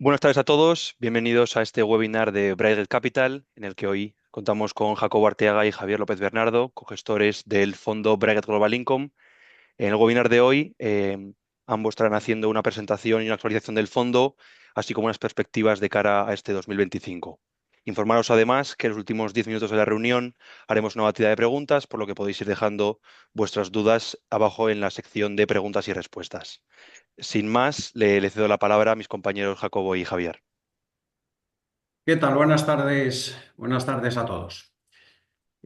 Buenas tardes a todos, bienvenidos a este webinar de Braided Capital, en el que hoy contamos con Jacobo Arteaga y Javier López Bernardo, cogestores del fondo Braided Global Income. En el webinar de hoy, ambos estarán haciendo una presentación y una actualización del fondo, así como unas perspectivas de cara a este 2025. Informaros además que en los últimos 10 minutos de la reunión haremos una batida de preguntas, por lo que podéis ir dejando vuestras dudas abajo en la sección de preguntas y respuestas. Sin más, le cedo la palabra a mis compañeros Jacobo y Javier. ¿Qué tal? Buenas tardes a todos.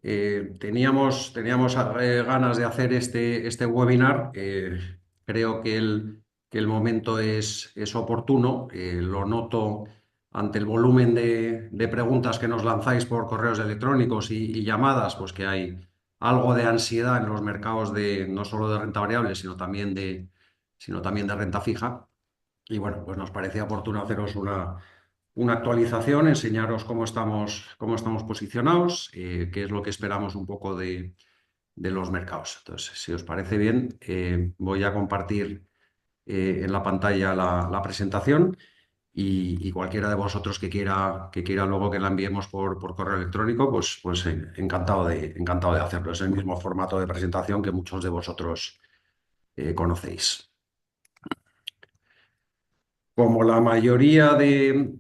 Teníamos ganas de hacer este webinar. Creo que el momento es oportuno. Lo noto ante el volumen de preguntas que nos lanzáis por correos electrónicos y llamadas, pues que hay algo de ansiedad en los mercados no solo de renta variable, sino también de renta fija. Y bueno, pues nos parecía oportuno haceros una actualización, enseñaros cómo estamos posicionados, qué es lo que esperamos un poco de los mercados. Entonces, si os parece bien, voy a compartir en la pantalla la presentación y cualquiera de vosotros que quiera luego que la enviemos por correo electrónico, pues encantado de hacerlo. Es el mismo formato de presentación que muchos de vosotros conocéis. Como la mayoría de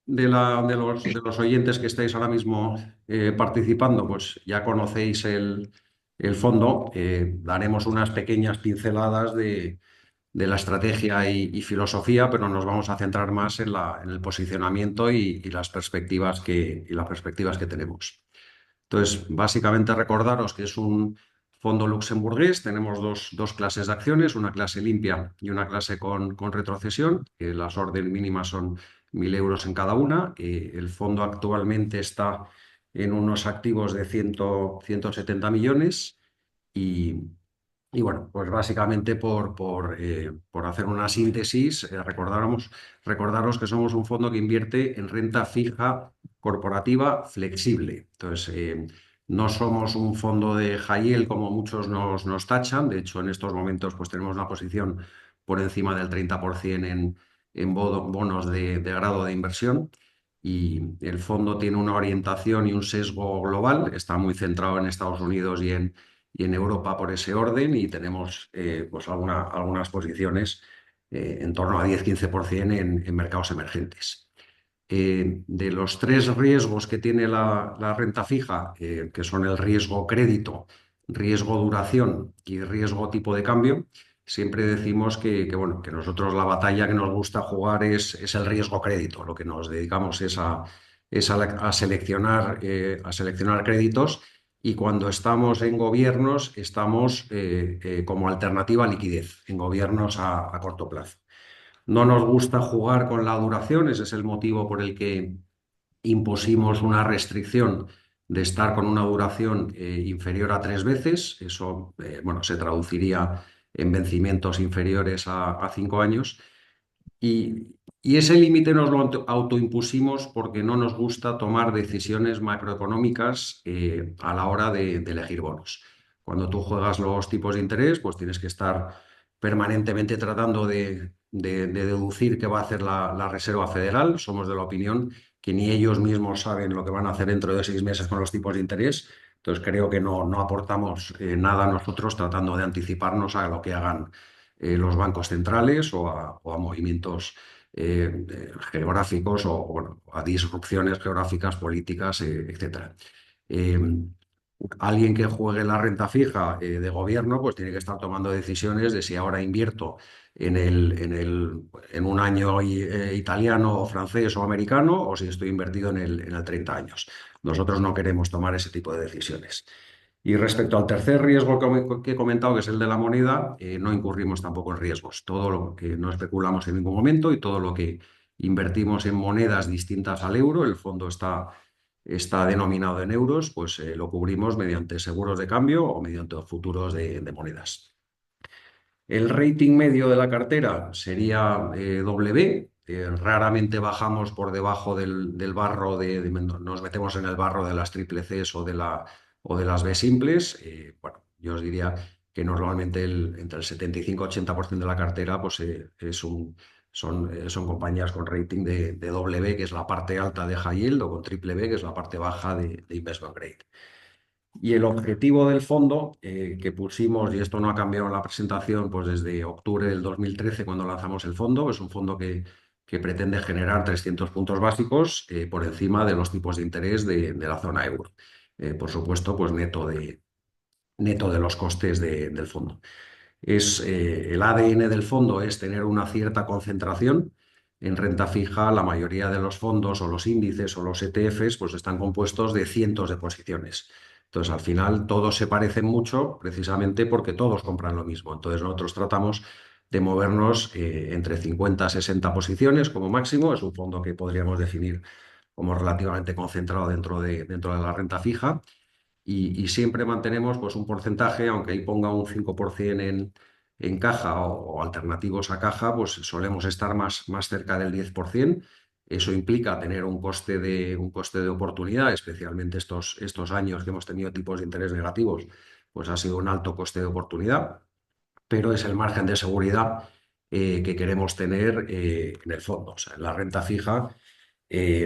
los oyentes que estáis ahora mismo participando, pues ya conocéis el fondo. Daremos unas pequeñas pinceladas de la estrategia y filosofía, pero nos vamos a centrar más en el posicionamiento y las perspectivas que tenemos. Entonces, básicamente recordaros que es un fondo luxemburgués. Tenemos dos clases de acciones, una clase limpia y una clase con retrocesión. Las órdenes mínimas son 1.000 euros en cada una. El fondo actualmente está en unos activos de 170 millones y, y bueno, pues básicamente por hacer una síntesis, recordaros que somos un fondo que invierte en renta fija corporativa flexible. Entonces, no somos un fondo de high yield como muchos nos tachan. De hecho, en estos momentos pues tenemos una posición por encima del 30% en bonos de grado de inversión. Y el fondo tiene una orientación y un sesgo global. Está muy centrado en Estados Unidos y en Europa por ese orden, y tenemos pues algunas posiciones en torno a 10-15% en mercados emergentes. De los tres riesgos que tiene la renta fija, que son el riesgo crédito, riesgo duración y riesgo tipo de cambio, siempre decimos bueno, que nosotros la batalla que nos gusta jugar es el riesgo crédito. Lo que nos dedicamos es a seleccionar créditos, y cuando estamos en gobiernos estamos como alternativa a liquidez, en gobiernos a corto plazo. No nos gusta jugar con la duración. Ese es el motivo por el que impusimos una restricción de estar con una duración inferior a 3 veces. Eso, bueno, se traduciría en vencimientos inferiores a 5 años. Y ese límite nos lo autoimpusimos porque no nos gusta tomar decisiones macroeconómicas a la hora de elegir bonos. Cuando tú juegas los tipos de interés, pues tienes que estar permanentemente tratando de deducir qué va a hacer la Reserva Federal. Somos de la opinión que ni ellos mismos saben lo que van a hacer dentro de 6 meses con los tipos de interés. Entonces creo que no aportamos nada nosotros tratando de anticiparnos a lo que hagan los bancos centrales o a movimientos geográficos o bueno, a disrupciones geográficas, políticas, etcétera. Eh, Alguien que juegue la renta fija de gobierno, pues tiene que estar tomando decisiones de si ahora invierto en un año italiano o francés o americano, o si estoy invertido en el 30 años. Nosotros no queremos tomar ese tipo de decisiones. Y respecto al tercer riesgo que he comentado, que es el de la moneda, no incurrimos tampoco en riesgos. Todo lo que no especulamos en ningún momento, y todo lo que invertimos en monedas distintas al euro, el fondo está denominado en euros, pues lo cubrimos mediante seguros de cambio o mediante futuros de monedas. El rating medio de la cartera sería W. Raramente bajamos por debajo del barro nos metemos en el barro de las triple Cs o de las B simples. Bueno, yo os diría que normalmente entre el 75 y 80% de la cartera pues, es Son compañías con rating de doble B, que es la parte alta de high yield, o con triple B, que es la parte baja de investment grade. Y el objetivo del fondo que pusimos, y esto no ha cambiado en la presentación, pues desde octubre del 2013, cuando lanzamos el fondo, es un fondo que pretende generar 300 puntos básicos por encima de los tipos de interés de la zona euro. Por supuesto, pues neto de los costes del fondo. El ADN del fondo es tener una cierta concentración. En renta fija, la mayoría de los fondos o los índices o los ETFs pues están compuestos de cientos de posiciones. Entonces, al final, todos se parecen mucho precisamente porque todos compran lo mismo. Entonces, nosotros tratamos de movernos entre 50 a 60 posiciones como máximo. Es un fondo que podríamos definir como relativamente concentrado dentro de la renta fija y siempre mantenemos pues, un porcentaje, aunque ahí ponga un 5% en caja o alternativos a caja, pues solemos estar más cerca del 10%. Eso implica tener un coste de oportunidad, especialmente estos años que hemos tenido tipos de interés negativos, pues ha sido un alto coste de oportunidad, pero es el margen de seguridad que queremos tener en el fondo. O sea, en la renta fija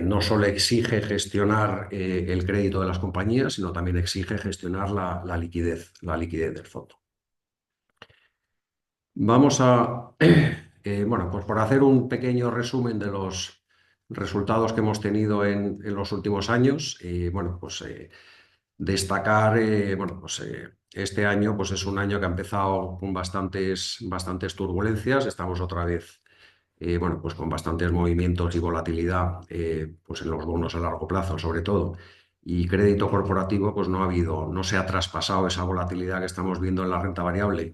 no solo exige gestionar el crédito de las compañías, sino también exige gestionar la liquidez del fondo. Vamos a, bueno, pues por hacer un pequeño resumen de los resultados que hemos tenido en los últimos años, bueno, pues destacar, bueno, pues este año pues es un año que ha empezado con bastantes turbulencias. Estamos otra vez bueno, pues con bastantes movimientos y volatilidad pues en los bonos a largo plazo, sobre todo. Y crédito corporativo, pues no se ha traspasado esa volatilidad que estamos viendo en la renta variable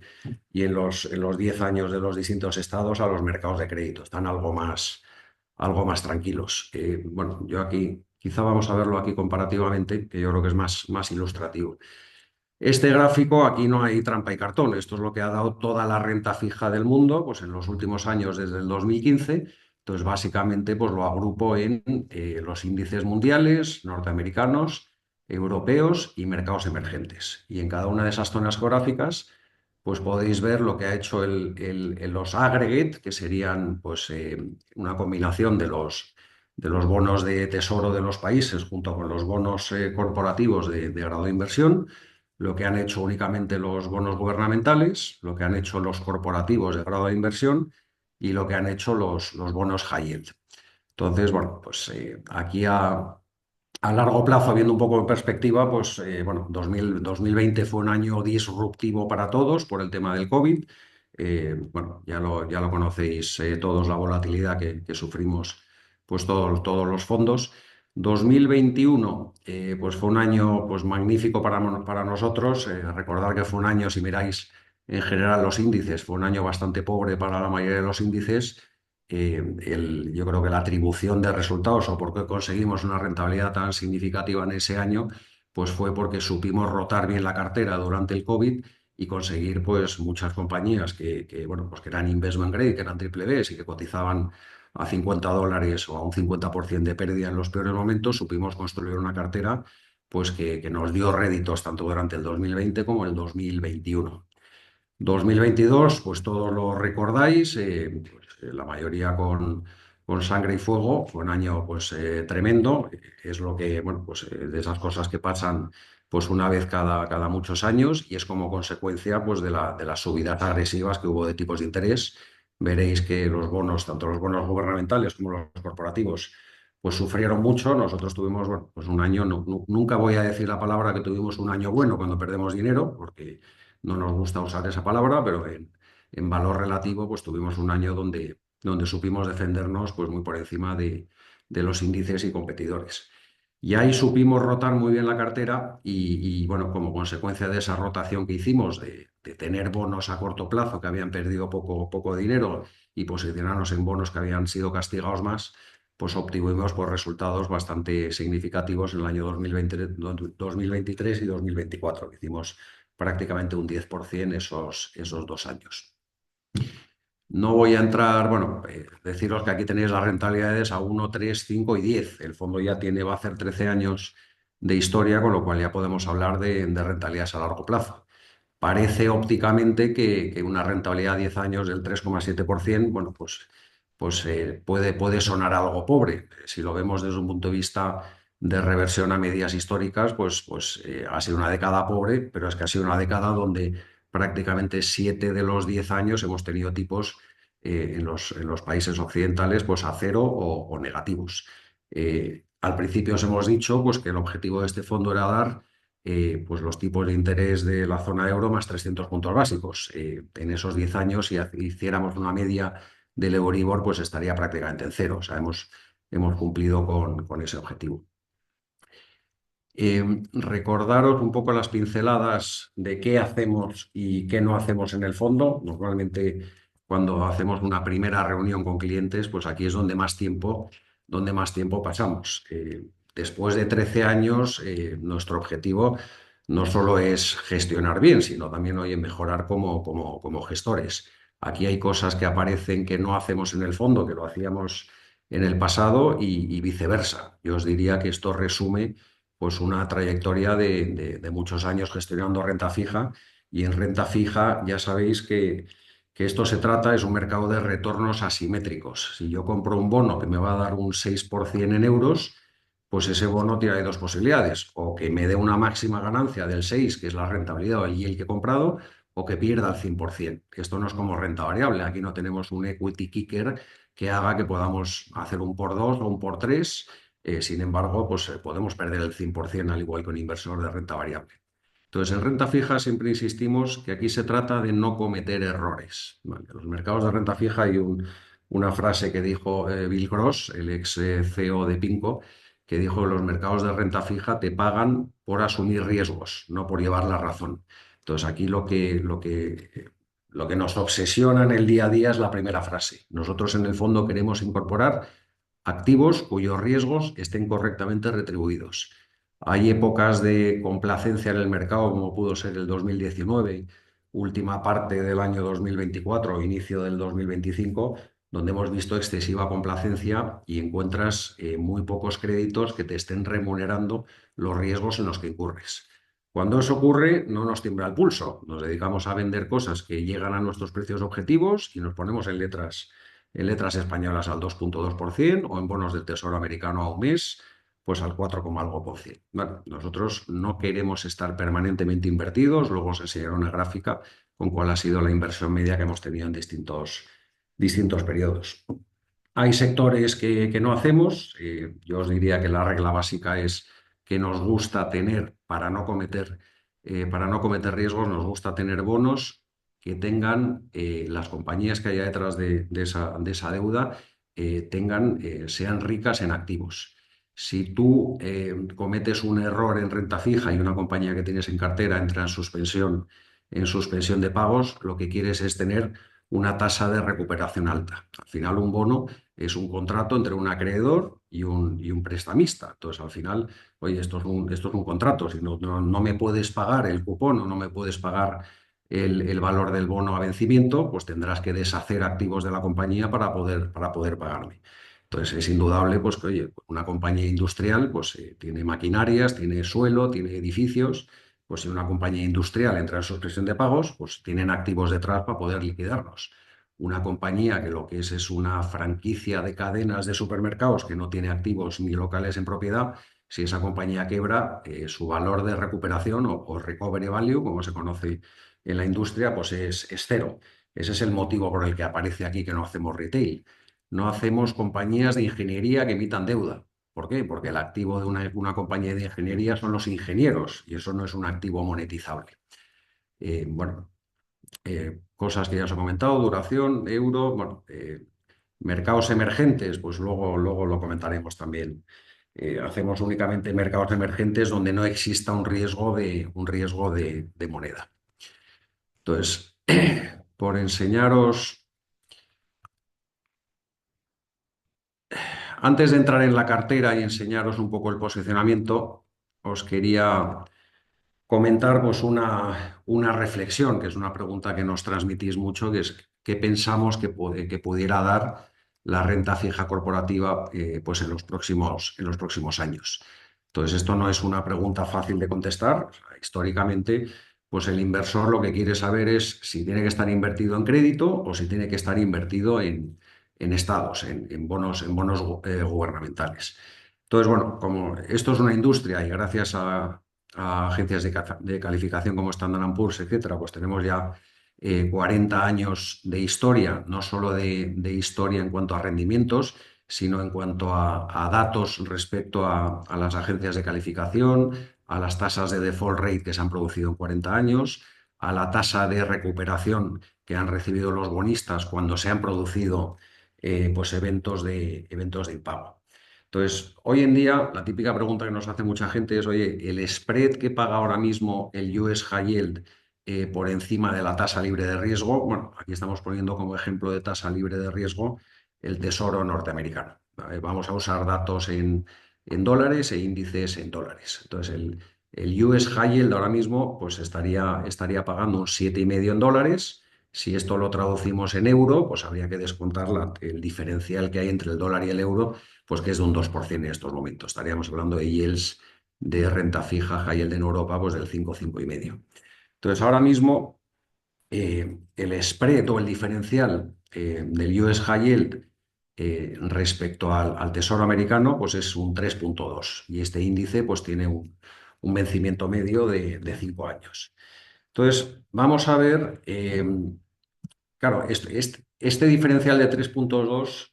y en los 10 años de los distintos estados a los mercados de crédito. Están algo más tranquilos. Bueno, yo aquí, quizá vamos a verlo aquí comparativamente, que yo creo que es más ilustrativo. Este gráfico, aquí no hay trampa y cartón. Esto es lo que ha dado toda la renta fija del mundo, pues en los últimos años, desde el 2015. Entonces, básicamente, pues lo agrupo en los índices mundiales, norteamericanos, europeos y mercados emergentes. Y en cada una de esas zonas geográficas, pues podéis ver lo que ha hecho los aggregate, que serían pues una combinación de los bonos de tesoro de los países junto con los bonos corporativos de grado de inversión, lo que han hecho únicamente los bonos gubernamentales, lo que han hecho los corporativos de grado de inversión y lo que han hecho los bonos high yield. Entonces, bueno, pues aquí a largo plazo, viendo un poco en perspectiva, pues bueno, 2020 fue un año disruptivo para todos por el tema del COVID. Bueno, ya lo conocéis todos, la volatilidad que sufrimos pues todos los fondos. 2021 pues fue un año pues magnífico para nosotros. Recordar que fue un año, si miráis en general los índices, fue un año bastante pobre para la mayoría de los índices. Yo creo que la atribución de resultados o por qué conseguimos una rentabilidad tan significativa en ese año, pues fue porque supimos rotar bien la cartera durante el COVID y conseguir pues muchas compañías bueno, pues que eran investment grade, que eran triple B y que cotizaban a $50 o a un 50% de pérdida en los peores momentos. Supimos construir una cartera pues que nos dio réditos tanto durante el 2020 como el 2021. 2022, pues todos lo recordáis, pues, la mayoría con sangre y fuego. Fue un año pues tremendo. Es lo que, bueno, pues de esas cosas que pasan pues una vez cada muchos años, y es como consecuencia pues de las subidas agresivas que hubo de tipos de interés. Veréis que los bonos, tanto los bonos gubernamentales como los corporativos, pues sufrieron mucho. Nosotros tuvimos, bueno, pues un año, nunca voy a decir la palabra que tuvimos un año bueno cuando perdemos dinero, porque no nos gusta usar esa palabra, pero en valor relativo, pues tuvimos un año donde supimos defendernos pues muy por encima de los índices y competidores. Y ahí supimos rotar muy bien la cartera bueno, como consecuencia de esa rotación que hicimos, de tener bonos a corto plazo que habían perdido poco dinero y posicionarnos en bonos que habían sido castigados más, pues obtuvimos pues, resultados bastante significativos en el año 2020, 2023 y 2024, que hicimos prácticamente un 10% esos 2 años. No voy a entrar, bueno, deciros que aquí tenéis las rentabilidades a 1, 3, 5 y 10. El fondo ya va a hacer 13 años de historia, con lo cual ya podemos hablar de rentabilidades a largo plazo. Parece ópticamente que una rentabilidad a 10 años del 3,7%, bueno, pues pues puede sonar algo pobre. Si lo vemos desde un punto de vista de reversión a medias históricas, pues ha sido una década pobre, pero es que ha sido una década donde prácticamente 7 de los 10 años hemos tenido tipos en los países occidentales pues a cero o negativos. Al principio os hemos dicho pues, que el objetivo de este fondo era dar pues los tipos de interés de la zona euro más 300 puntos básicos. En esos 10 años, si hiciéramos una media del Euribor, pues estaría prácticamente en cero. O sea, hemos cumplido con ese objetivo. Recordaros un poco las pinceladas de qué hacemos y qué no hacemos en el fondo. Normalmente, cuando hacemos una primera reunión con clientes, pues aquí es donde más tiempo pasamos. Después de 13 años, nuestro objetivo no solo es gestionar bien, sino también, oye, mejorar como gestores. Aquí hay cosas que aparecen que no hacemos en el fondo, que lo hacíamos en el pasado y viceversa. Yo os diría que esto resume pues una trayectoria de muchos años gestionando renta fija, y en renta fija ya sabéis que esto se trata, es un mercado de retornos asimétricos. Si yo compro un bono que me va a dar un 6% en euros, pues ese bono tiene dos posibilidades: o que me dé una máxima ganancia del 6, que es la rentabilidad o el yield que he comprado, o que pierda el 100%. Esto no es como renta variable, aquí no tenemos un equity kicker que haga que podamos hacer un por dos o un por tres. Sin embargo, pues podemos perder el 100% al igual que un inversor de renta variable. Entonces, en renta fija siempre insistimos que aquí se trata de no cometer errores. ¿Vale? En los mercados de renta fija hay una frase que dijo Bill Gross, el ex CEO de Pinco, que dijo que los mercados de renta fija te pagan por asumir riesgos, no por llevar la razón. Entonces, aquí lo que nos obsesiona en el día a día es la primera frase. Nosotros en el fondo queremos incorporar activos cuyos riesgos estén correctamente retribuidos. Hay épocas de complacencia en el mercado, como pudo ser el 2019, última parte del año 2024, inicio del 2025, donde hemos visto excesiva complacencia y encuentras muy pocos créditos que te estén remunerando los riesgos en los que incurres. Cuando eso ocurre, no nos tiembla el pulso. Nos dedicamos a vender cosas que llegan a nuestros precios objetivos y nos ponemos en letras españolas al 2,2% o en bonos del Tesoro americano a un mes, pues al 4, algo por ciento. Bueno, nosotros no queremos estar permanentemente invertidos. Luego os enseñaré una gráfica con cuál ha sido la inversión media que hemos tenido en distintos periodos. Hay sectores que no hacemos. Yo os diría que la regla básica es que nos gusta tener, para no cometer riesgos, nos gusta tener bonos que tengan las compañías que haya detrás de esa deuda, sean ricas en activos. Si tú cometes un error en renta fija y una compañía que tienes en cartera entra en suspensión de pagos, lo que quieres es tener una tasa de recuperación alta. Al final, un bono es un contrato entre un acreedor y un prestamista. Entonces, al final, oye, esto es un contrato. Si no me puedes pagar el cupón o no me puedes pagar el valor del bono a vencimiento, pues tendrás que deshacer activos de la compañía para poder pagarme. Entonces, es indudable pues, que, oye, una compañía industrial pues, tiene maquinarias, tiene suelo, tiene edificios. Pues si una compañía industrial entra en suspensión de pagos, pues tienen activos detrás para poder liquidarlos. Una compañía que lo que es una franquicia de cadenas de supermercados que no tiene activos ni locales en propiedad, si esa compañía quiebra, su valor de recuperación o recovery value, como se conoce en la industria, pues es cero. Ese es el motivo por el que aparece aquí que no hacemos retail. No hacemos compañías de ingeniería que emitan deuda. ¿Por qué? Porque el activo de una compañía de ingeniería son los ingenieros y eso no es un activo monetizable. Bueno, cosas que ya os he comentado: duración, euro, bueno, mercados emergentes, pues luego lo comentaremos también. Hacemos únicamente mercados emergentes donde no exista un riesgo de moneda. Entonces, por enseñaros, antes de entrar en la cartera y enseñaros un poco el posicionamiento, os quería comentar pues, una reflexión, que es una pregunta que nos transmitís mucho, que es qué pensamos que pudiera dar la renta fija corporativa pues en los próximos años. Entonces, esto no es una pregunta fácil de contestar. O sea, históricamente, pues el inversor lo que quiere saber es si tiene que estar invertido en crédito o si tiene que estar invertido en estados, en bonos gubernamentales. Entonces, bueno, como esto es una industria y gracias a agencias de calificación como Standard Poor's, etcétera, pues tenemos ya 40 años de historia, no solo de historia en cuanto a rendimientos, sino en cuanto a datos respecto a las agencias de calificación, a las tasas de default rate que se han producido en 40 años, a la tasa de recuperación que han recibido los bonistas cuando se han producido pues eventos de impago. Entonces, hoy en día, la típica pregunta que nos hace mucha gente es, oye, ¿el spread que paga ahora mismo el US High Yield por encima de la tasa libre de riesgo? Bueno, aquí estamos poniendo como ejemplo de tasa libre de riesgo el Tesoro norteamericano. ¿Vale? Vamos a usar datos en dólares e índices en dólares. Entonces, el US High Yield ahora mismo pues estaría pagando un 7,5 en dólares. Si esto lo traducimos en euro, pues habría que descontar el diferencial que hay entre el dólar y el euro, pues que es de un 2% en estos momentos. Estaríamos hablando de yields de renta fija, high yield en Europa, pues del 5,5. Entonces, ahora mismo el spread o el diferencial del US High Yield respecto al Tesoro americano, pues es un 3,2 y este índice pues tiene un vencimiento medio de 5 años. Entonces, vamos a ver, claro, este diferencial de 3,2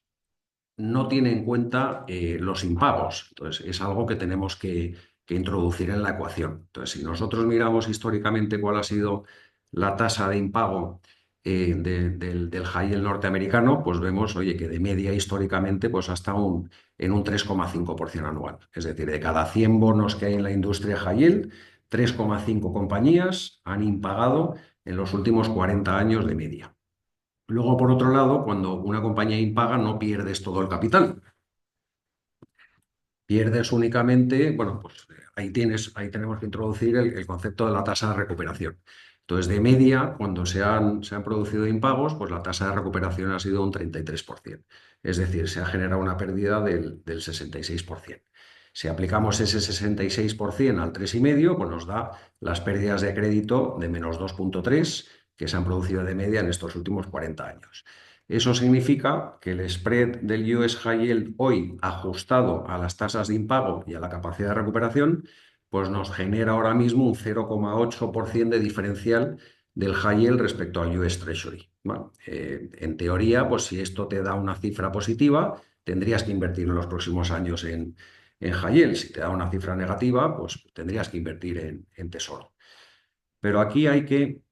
no tiene en cuenta los impagos. Entonces, es algo que tenemos que introducir en la ecuación. Entonces, si nosotros miramos históricamente cuál ha sido la tasa de impago del high yield norteamericano, pues vemos, oye, que de media históricamente pues ha estado en un 3,5% anual. Es decir, de cada 100 bonos que hay en la industria high yield, 3,5 compañías han impagado en los últimos 40 años de media. Luego, por otro lado, cuando una compañía impaga, no pierdes todo el capital. Pierdes únicamente, bueno, pues ahí tenemos que introducir el concepto de la tasa de recuperación. Entonces, de media, cuando se han producido impagos, pues la tasa de recuperación ha sido un 33%. Es decir, se ha generado una pérdida del 66%. Si aplicamos ese 66% al 3,5, pues nos da las pérdidas de crédito de -2,3 que se han producido de media en estos últimos 40 años. Eso significa que el spread del US High Yield hoy, ajustado a las tasas de impago y a la capacidad de recuperación, pues nos genera ahora mismo un 0,8% de diferencial del High Yield respecto al US Treasury. Bueno, en teoría, pues si esto te da una cifra positiva, tendrías que invertir en los próximos años en High Yield. Si te da una cifra negativa, pues tendrías que invertir en Tesoro. Pero aquí hay que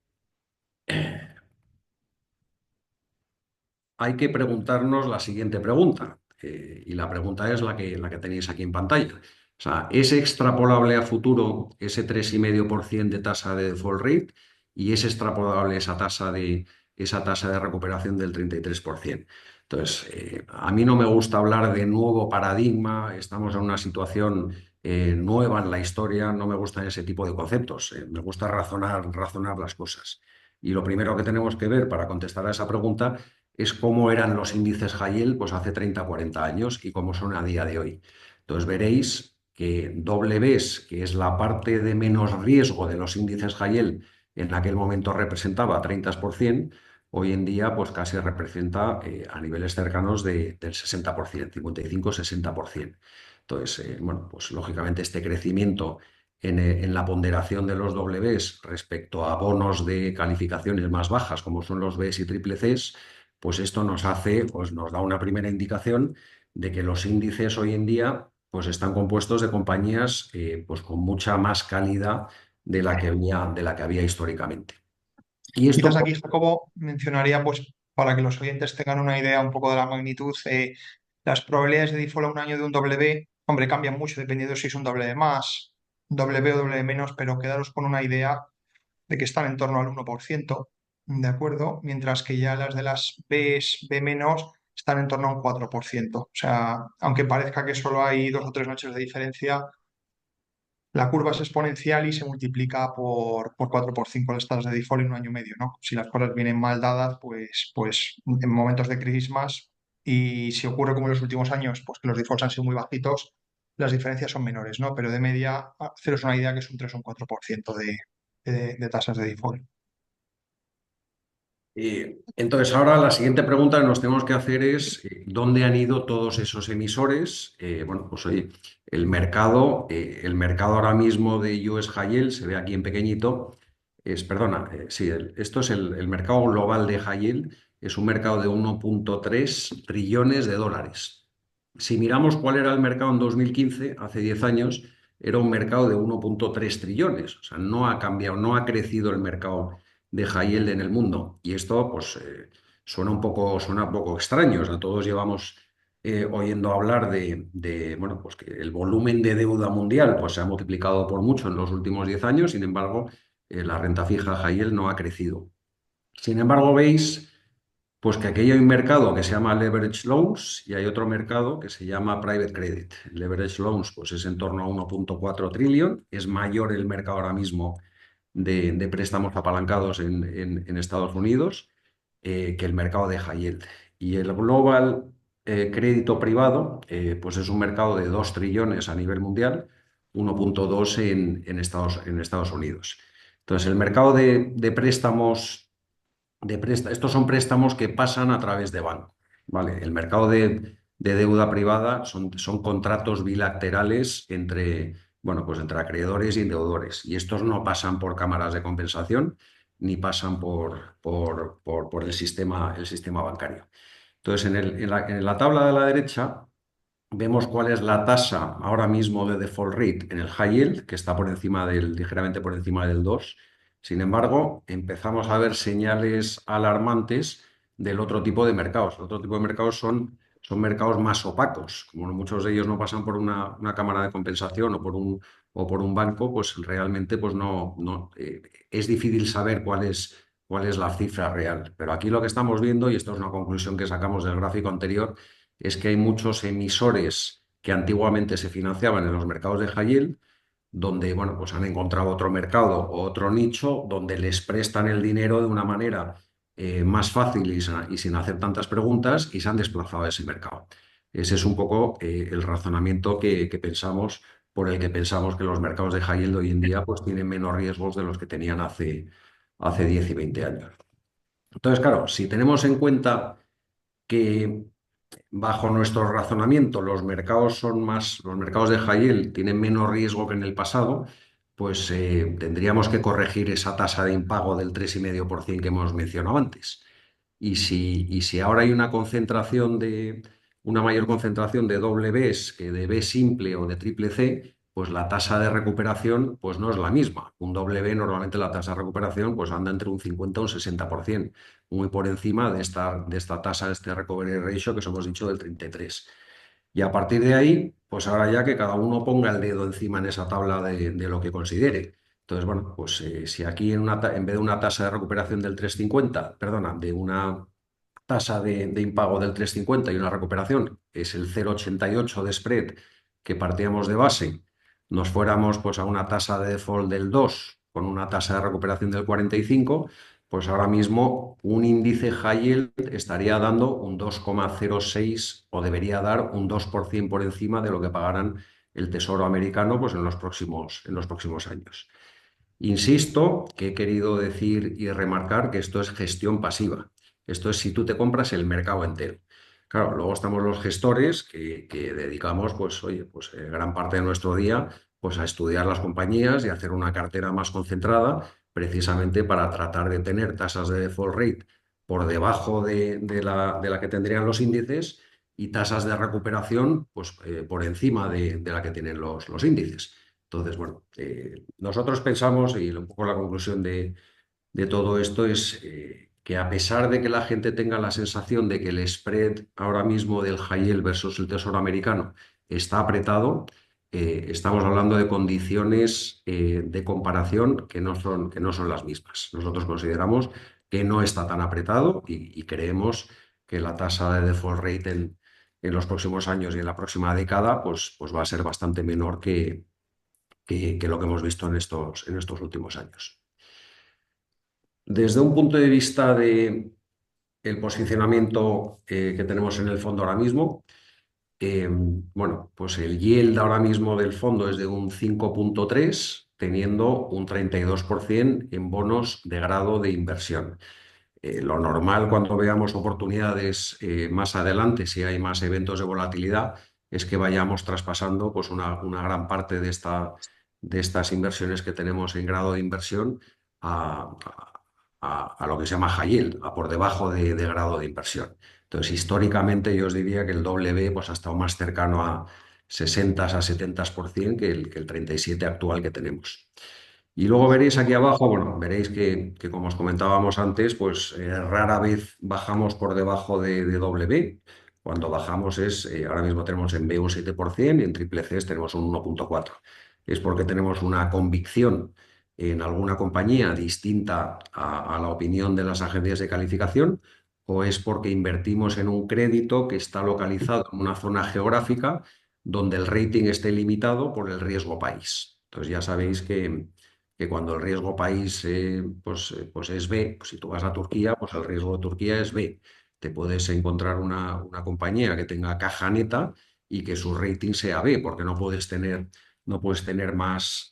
preguntarnos la siguiente pregunta, y la pregunta es la que tenéis aquí en pantalla. O sea, ¿es extrapolable a futuro ese 3,5% de tasa de default rate y es extrapolable esa tasa de recuperación del 33%? Entonces, a mí no me gusta hablar de nuevo paradigma, estamos en una situación nueva en la historia, no me gustan ese tipo de conceptos, me gusta razonar las cosas. Y lo primero que tenemos que ver para contestar a esa pregunta es cómo eran los índices high yield pues hace 30 o 40 años y cómo son a día de hoy. Entonces veréis que WBS, que es la parte de menos riesgo de los índices high yield, en aquel momento representaba 30%, hoy en día pues casi representa a niveles cercanos del 60%, 55-60%. Entonces, bueno, pues lógicamente este crecimiento en la ponderación de los WBS respecto a bonos de calificaciones más bajas, como son los Bs y triple Cs, pues esto nos da una primera indicación de que los índices hoy en día pues están compuestos de compañías pues con mucha más calidad de la que había históricamente. Y esto, Quizás aquí, Jacobo, mencionaría, pues, para que los oyentes tengan una idea un poco de la magnitud, las probabilidades de default a un año de un W, hombre, cambian mucho dependiendo si es un W más, W o W menos, pero quedaros con una idea de que están en torno al 1%, ¿de acuerdo? Mientras que ya las de las B menos están en torno a un 4%. O sea, aunque parezca que solo hay 2 o 3 noches de diferencia, la curva es exponencial y se multiplica por 4 por 5 las tasas de default en un año y medio, ¿no? Si las cosas vienen mal dadas, pues en momentos de crisis más, y si ocurre como en los últimos años, pues que los defaults han sido muy bajitos, las diferencias son menores, ¿no? Pero de media, haceros una idea que es un 3 o un 4% de tasas de default. Entonces, ahora la siguiente pregunta que nos tenemos que hacer es ¿dónde han ido todos esos emisores? Bueno, pues oye, el mercado ahora mismo de US High Yield, se ve aquí en pequeñito, perdona, sí, esto es el mercado global de High Yield, es un mercado de 1,3 trillones de dólares. Si miramos cuál era el mercado en 2015, hace 10 años, era un mercado de 1,3 trillones. O sea, no ha cambiado, no ha crecido el mercado de high yield en el mundo. Y esto, pues, suena un poco extraño. O sea, todos llevamos oyendo hablar bueno, pues que el volumen de deuda mundial pues, se ha multiplicado por mucho en los últimos 10 años. Sin embargo, la renta fija high yield no ha crecido. Sin embargo, veis pues que aquí hay un mercado que se llama leverage loans y hay otro mercado que se llama private credit. Leverage loans pues es en torno a 1,4 trillón, es mayor el mercado ahora mismo de préstamos apalancados en Estados Unidos que el mercado de high yield. Y el global crédito privado pues es un mercado de 2 trillones a nivel mundial, 1,2 en Estados Unidos. Entonces, el mercado de préstamos estos son préstamos que pasan a través de bancos, ¿vale? El mercado de deuda privada son contratos bilaterales entre, bueno, pues entre acreedores y deudores. Y estos no pasan por cámaras de compensación ni pasan por el sistema bancario. Entonces, en la tabla de la derecha vemos cuál es la tasa ahora mismo de default rate en el high yield, que está ligeramente por encima del 2. Sin embargo, empezamos a ver señales alarmantes del otro tipo de mercados. El otro tipo de mercados son mercados más opacos. Como muchos de ellos no pasan por una cámara de compensación o por un banco, pues realmente pues es difícil saber cuál es la cifra real. Pero aquí lo que estamos viendo, y esto es una conclusión que sacamos del gráfico anterior, es que hay muchos emisores que antiguamente se financiaban en los mercados de high yield, donde bueno, pues han encontrado otro mercado o otro nicho donde les prestan el dinero de una manera más fácil y sin hacer tantas preguntas y se han desplazado a ese mercado. Ese es un poco el razonamiento que pensamos, por el que pensamos que los mercados de high yield hoy en día pues, tienen menos riesgos de los que tenían hace 10 y 20 años. Entonces, claro, si tenemos en cuenta que bajo nuestro razonamiento, los mercados de high yield tienen menos riesgo que en el pasado, pues tendríamos que corregir esa tasa de impago del 3,5% que hemos mencionado antes. Y si ahora hay una mayor concentración de doble Bs que de B simple o de triple C, pues la tasa de recuperación pues no es la misma. Un doble B, normalmente la tasa de recuperación pues anda entre un 50 y un 60%, muy por encima de esta tasa, de este recovery ratio que os hemos dicho del 33. Y a partir de ahí, pues ahora ya que cada uno ponga el dedo encima en esa tabla de lo que considere. Entonces, bueno, pues si aquí en vez de una tasa de recuperación del 3,50, perdona, de una tasa de impago del 3,50 y una recuperación es el 0,88 de spread que partíamos de base, nos fuéramos pues a una tasa de default del 2 con una tasa de recuperación del 45, pues ahora mismo un índice high yield estaría dando un 2,06 o debería dar un 2% por encima de lo que pagarán el Tesoro americano pues, en los próximos años. Insisto que he querido decir y remarcar que esto es gestión pasiva. Esto es si tú te compras el mercado entero. Claro, luego estamos los gestores que dedicamos, pues, oye, pues gran parte de nuestro día pues, a estudiar las compañías y hacer una cartera más concentrada, precisamente para tratar de tener tasas de default rate por debajo de la que tendrían los índices y tasas de recuperación pues, por encima de la que tienen los índices. Entonces, bueno, nosotros pensamos, y un poco la conclusión de todo esto es que a pesar de que la gente tenga la sensación de que el spread ahora mismo del high yield versus el tesoro americano está apretado, estamos hablando de condiciones de comparación que no son las mismas. Nosotros consideramos que no está tan apretado y creemos que la tasa de default rate en los próximos años y en la próxima década pues va a ser bastante menor que lo que hemos visto en estos últimos años. Desde un punto de vista de el posicionamiento que tenemos en el fondo ahora mismo, bueno, pues el yield ahora mismo del fondo es de un 5,3, teniendo un 32% en bonos de grado de inversión. Lo normal cuando veamos oportunidades más adelante, si hay más eventos de volatilidad, es que vayamos traspasando pues, una gran parte de estas inversiones que tenemos en grado de inversión a, a lo que se llama high yield, a por debajo de grado de inversión. Entonces, históricamente yo os diría que el W pues, ha estado más cercano a 60 a 70% que el 37 actual que tenemos. Y luego veréis aquí abajo, bueno, veréis que como os comentábamos antes, pues rara vez bajamos por debajo de W. Cuando bajamos ahora mismo tenemos en B un 7% y en triple C tenemos un 1,4. Es porque tenemos una convicción en alguna compañía distinta a la opinión de las agencias de calificación, o es porque invertimos en un crédito que está localizado en una zona geográfica donde el rating esté limitado por el riesgo país. Entonces ya sabéis que cuando el riesgo país pues es B, pues si tú vas a Turquía, pues el riesgo de Turquía es B. Te puedes encontrar una compañía que tenga caja neta y que su rating sea B, porque no puedes tener más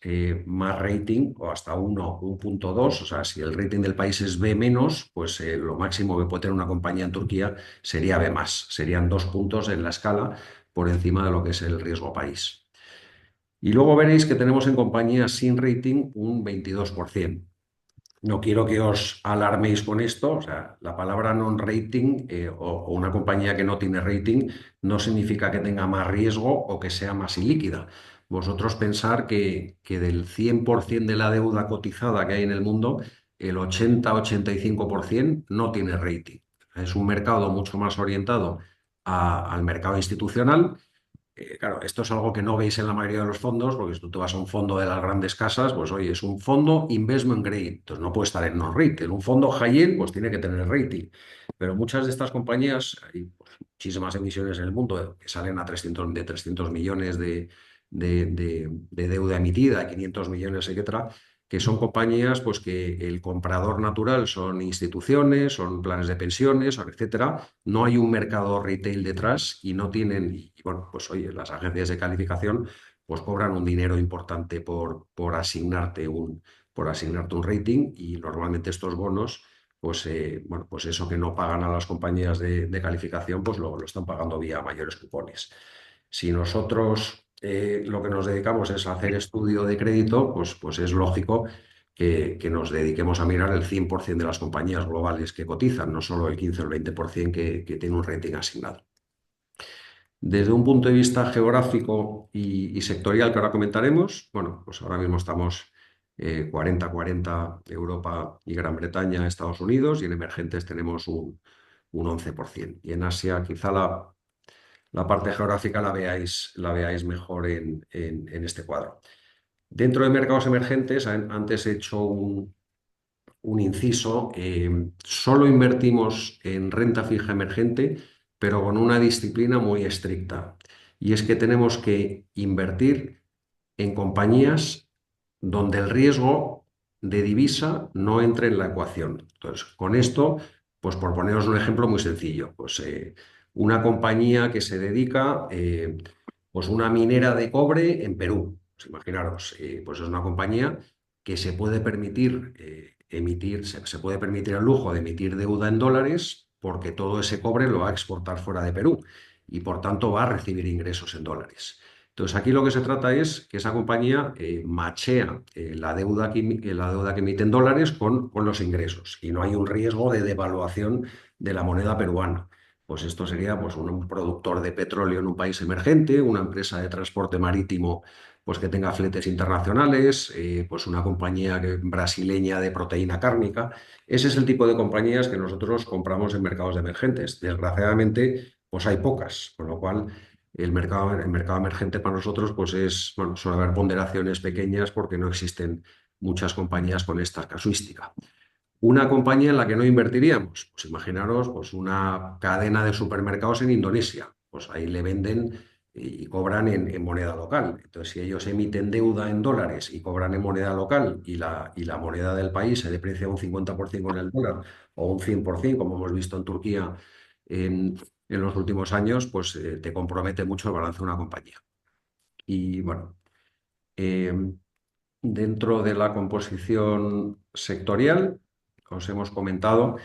rating o hasta 1,2. O sea, si el rating del país es B menos, pues lo máximo que puede tener una compañía en Turquía sería B más. Serían 2 puntos en la escala por encima de lo que es el riesgo país. Y luego veréis que tenemos en compañías sin rating un 22%. No quiero que os alarméis con esto, o sea, la palabra non-rating o una compañía que no tiene rating no significa que tenga más riesgo o que sea más ilíquida. Vosotros pensar que del 100% de la deuda cotizada que hay en el mundo, el 80-85% no tiene rating. Es un mercado mucho más orientado al mercado institucional. Claro, esto es algo que no veis en la mayoría de los fondos, porque si tú te vas a un fondo de las grandes casas, pues oye, es un fondo investment grade, entonces no puede estar en non-rated. Un fondo high-yield, pues tiene que tener rating. Pero muchas de estas compañías, hay pues, muchísimas emisiones en el mundo que salen a 300 millones de deuda emitida, 500 millones, etcétera, que son compañías pues, que el comprador natural son instituciones, son planes de pensiones, etcétera. No hay un mercado retail detrás y no tienen, y bueno, pues oye, las agencias de calificación pues cobran un dinero importante por asignarte un rating, y normalmente estos bonos, pues, bueno, pues eso que no pagan a las compañías de calificación, pues lo están pagando vía mayores cupones. Si nosotros lo que nos dedicamos es a hacer estudio de crédito, pues es lógico que nos dediquemos a mirar el 100% de las compañías globales que cotizan, no solo el 15 o el 20% que tiene un rating asignado. Desde un punto de vista geográfico y sectorial que ahora comentaremos, bueno, pues ahora mismo estamos 40-40 Europa y Gran Bretaña, Estados Unidos, y en emergentes tenemos un 11%. Y en Asia quizá la parte geográfica la veáis mejor en este cuadro. Dentro de mercados emergentes, antes he hecho un inciso. Solo invertimos en renta fija emergente, pero con una disciplina muy estricta. Y es que tenemos que invertir en compañías donde el riesgo de divisa no entre en la ecuación. Entonces, con esto, pues por poneros un ejemplo muy sencillo, pues una compañía que se dedica, pues una minera de cobre en Perú. Pues imaginaros, pues es una compañía que se puede permitir se puede permitir el lujo de emitir deuda en dólares porque todo ese cobre lo va a exportar fuera de Perú y por tanto va a recibir ingresos en dólares. Entonces aquí lo que se trata es que esa compañía machea la deuda que emite en dólares con los ingresos, y no hay un riesgo de devaluación de la moneda peruana. Pues esto sería pues, un productor de petróleo en un país emergente, una empresa de transporte marítimo pues, que tenga fletes internacionales, pues una compañía brasileña de proteína cárnica. Ese es el tipo de compañías que nosotros compramos en mercados emergentes. Desgraciadamente, pues hay pocas, con lo cual el mercado emergente para nosotros pues es, bueno, suele haber ponderaciones pequeñas porque no existen muchas compañías con esta casuística. Una compañía en la que no invertiríamos, pues imaginaros pues una cadena de supermercados en Indonesia, pues ahí le venden y cobran en moneda local. Entonces, si ellos emiten deuda en dólares y cobran en moneda local y la moneda del país se deprecia un 50% con el dólar o un 100%, como hemos visto en Turquía en los últimos años, pues te compromete mucho el balance de una compañía. Y bueno, eh, dentro de la composición sectorial, os hemos comentado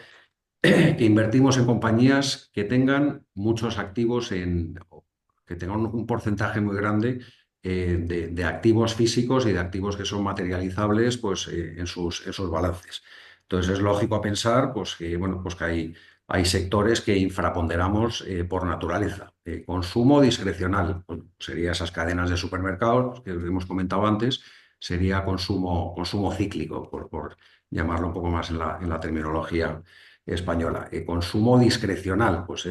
que invertimos en compañías que tengan muchos activos que tengan un porcentaje muy grande de activos físicos y de activos que son materializables pues, en sus balances. Entonces es lógico pensar pues, que, bueno, pues que hay sectores que infraponderamos por naturaleza. Consumo discrecional, pues, sería esas cadenas de supermercados que hemos comentado antes, sería consumo cíclico, por llamarlo un poco más en la terminología española. Consumo discrecional, pues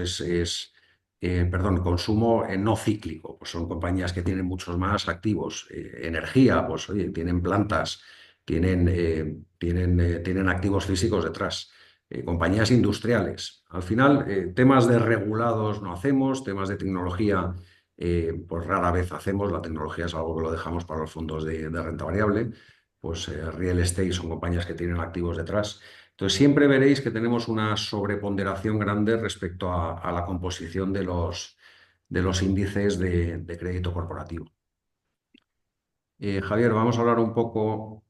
perdón, consumo no cíclico, pues son compañías que tienen muchos más activos. Energía, pues oye, tienen plantas, tienen activos físicos detrás. Compañías industriales. Al final, temas de regulados no hacemos, temas de tecnología, pues rara vez hacemos. La tecnología es algo que lo dejamos para los fondos de renta variable. Pues real estate son compañías que tienen activos detrás. Entonces, siempre veréis que tenemos una sobreponderación grande respecto a la composición de los índices de crédito corporativo. Javier, vamos a hablar un poco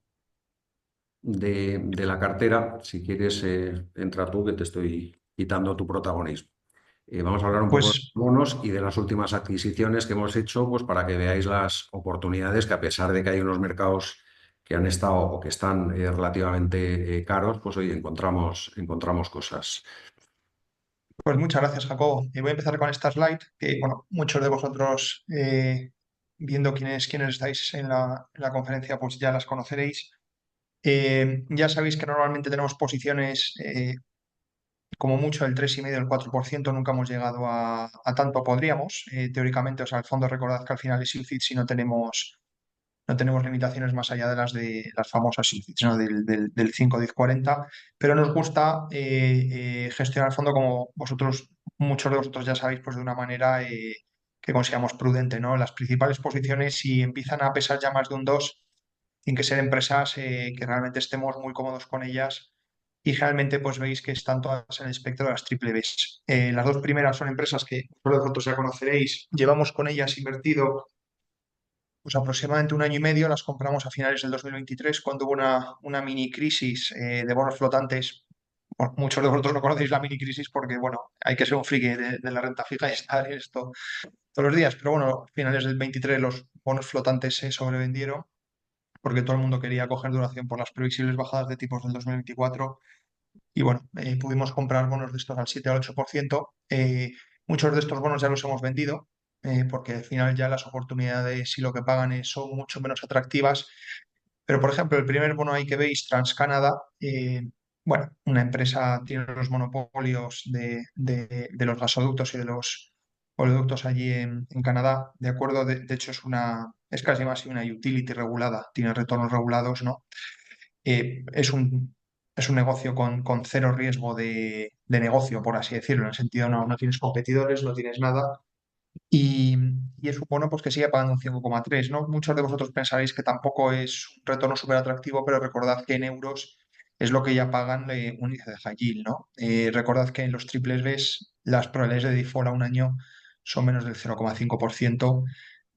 de la cartera. Si quieres, entra tú, que te estoy quitando tu protagonismo. Vamos a hablar un poco de Pues, los bonos y de las últimas adquisiciones que hemos hecho, pues para que veáis las oportunidades que, a pesar de que hay unos mercados que han estado o que están relativamente caros, pues hoy encontramos cosas. pues muchas gracias, Jacobo. Y voy a empezar con esta slide, que bueno, muchos de vosotros viendo quiénes estáis en la conferencia, pues ya las conoceréis. Ya sabéis que normalmente tenemos posiciones como mucho el 3,5, el 4%, nunca hemos llegado a tanto podríamos. Teóricamente, o sea, el fondo recordad que al final es ILFIT si no tenemos limitaciones más allá de las famosas ILFITs, ¿no? Del 5, 10, 40, pero nos gusta gestionar el fondo como muchos de vosotros ya sabéis, pues de una manera que consideramos prudente, ¿no? Las principales posiciones, si empiezan a pesar ya más de un 2, tienen que ser empresas que realmente estemos muy cómodos con ellas y generalmente pues veis que están todas en el espectro de las triple Bs. Las dos primeras son empresas que vosotros ya conoceréis, llevamos con ellas invertido pues aproximadamente un año y medio, las compramos a finales del 2023 cuando hubo una mini crisis de bonos flotantes. Bueno, muchos de vosotros no conocéis la mini crisis porque, bueno, hay que ser un friki de la renta fija y estar en esto todos los días. Pero bueno, a finales del 23 los bonos flotantes se sobrevendieron porque todo el mundo quería coger duración por las previsibles bajadas de tipos del 2024 y bueno, pudimos comprar bonos de estos al 7 al 8%. Muchos de estos bonos ya los hemos vendido porque al final ya las oportunidades y lo que pagan son mucho menos atractivas. Pero por ejemplo, el primer bono ahí que veis, TransCanada, bueno, una empresa tiene los monopolios de los gasoductos y de los oleoductos allí en Canadá, ¿de acuerdo? De hecho, es casi más una utility regulada, tiene retornos regulados, ¿no? Es un negocio con cero riesgo de negocio, por así decirlo, en el sentido no tienes competidores, no tienes nada. Y, y es un bono pues, que sigue pagando un 5,3, ¿no? Muchos de vosotros pensaréis que tampoco es un retorno súper atractivo, pero recordad que en euros es lo que ya pagan un índice de high yield, ¿no? Recordad que en los triples Bs las probabilidades de default a un año son menos del 0,5%,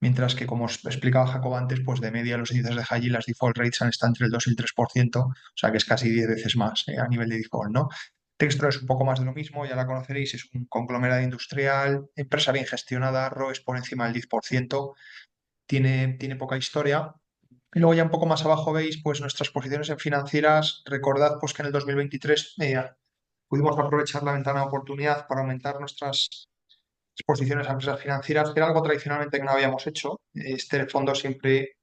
mientras que, como os explicaba Jacob antes, pues de media los índices de high yield, las default rates han estado entre el 2 y el 3%, o sea que es casi 10 veces más a nivel de default, ¿no? Textro es un poco más de lo mismo, ya la conoceréis, es un conglomerado industrial, empresa bien gestionada, ROEs por encima del 10%, tiene poca historia. Y luego ya un poco más abajo veis pues nuestras posiciones en financieras. Recordad pues que en el 2023 pudimos aprovechar la ventana de oportunidad para aumentar nuestras exposiciones a empresas financieras, que era algo tradicionalmente que no habíamos hecho. Este fondo siempre,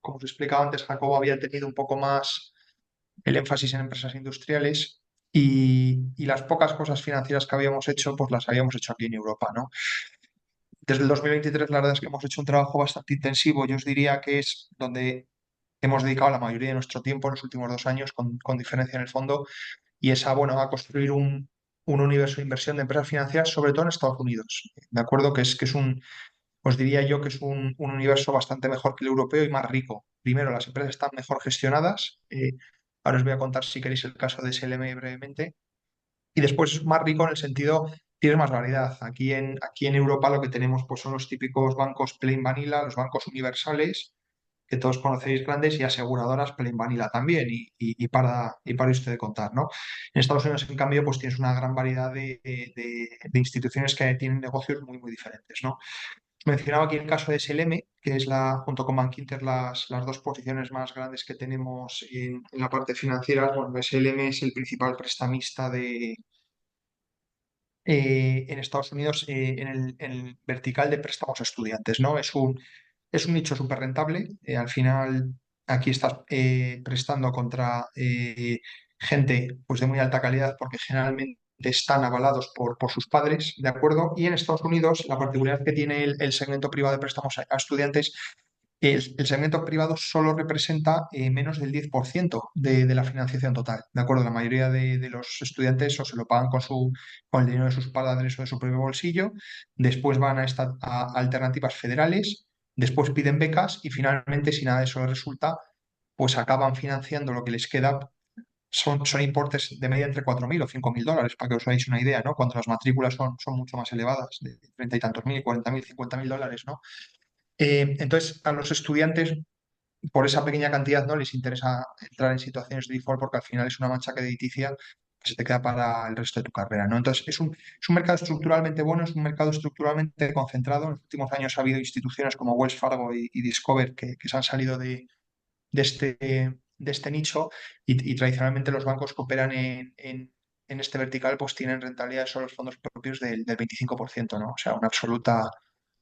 como os explicaba antes, Jacobo había tenido un poco más el énfasis en empresas industriales y las pocas cosas financieras que habíamos hecho, pues las habíamos hecho aquí en Europa, ¿no? Desde el 2023 la verdad es que hemos hecho un trabajo bastante intensivo, yo os diría que es donde hemos dedicado la mayoría de nuestro tiempo en los últimos 2 años, con diferencia en el fondo, y es a construir un universo de inversión de empresas financieras, sobre todo en Estados Unidos. De acuerdo que es os diría yo que es un universo bastante mejor que el europeo y más rico. Primero, las empresas están mejor gestionadas. Ahora os voy a contar, si queréis, el caso de SLM brevemente. Y después es más rico en el sentido, tienes más variedad. Aquí en Europa lo que tenemos pues, son los típicos bancos plain vanilla, los bancos universales, que todos conocéis grandes, y aseguradoras plain vanilla también, y para usted de contar, ¿no? En Estados Unidos, en cambio, pues tienes una gran variedad de instituciones que tienen negocios muy, muy diferentes, ¿no? Mencionaba aquí el caso de SLM, que es junto con Bankinter, las dos posiciones más grandes que tenemos en la parte financiera. Bueno, SLM es el principal prestamista en Estados Unidos, en el vertical de préstamos a estudiantes, ¿no? Es un nicho súper rentable. Al final, aquí estás prestando contra gente, pues, de muy alta calidad, porque generalmente están avalados por sus padres, ¿de acuerdo? Y en Estados Unidos, la particularidad que tiene el segmento privado de préstamos a estudiantes, el segmento privado solo representa menos del 10% de la financiación total, ¿de acuerdo? La mayoría de los estudiantes o se lo pagan con el dinero de sus padres o de su propio bolsillo. Después van a alternativas federales, después piden becas, y finalmente, si nada de eso les resulta, pues acaban financiando lo que les queda. Son importes de media entre 4.000 o 5.000 dólares, para que os hagáis una idea, ¿no? Cuando las matrículas son mucho más elevadas, de 30 y tantos mil, 40.000, 50.000 dólares, ¿no? Entonces, a los estudiantes, por esa pequeña cantidad, no les interesa entrar en situaciones de default, porque al final es una mancha crediticia que se te queda para el resto de tu carrera, ¿no? Entonces, es un mercado estructuralmente bueno, es un mercado estructuralmente concentrado. En los últimos años ha habido instituciones como Wells Fargo y Discover que se han salido de este, de este nicho, y tradicionalmente los bancos que operan en este vertical pues tienen rentabilidades sobre los fondos propios del 25%, ¿no? O sea, una absoluta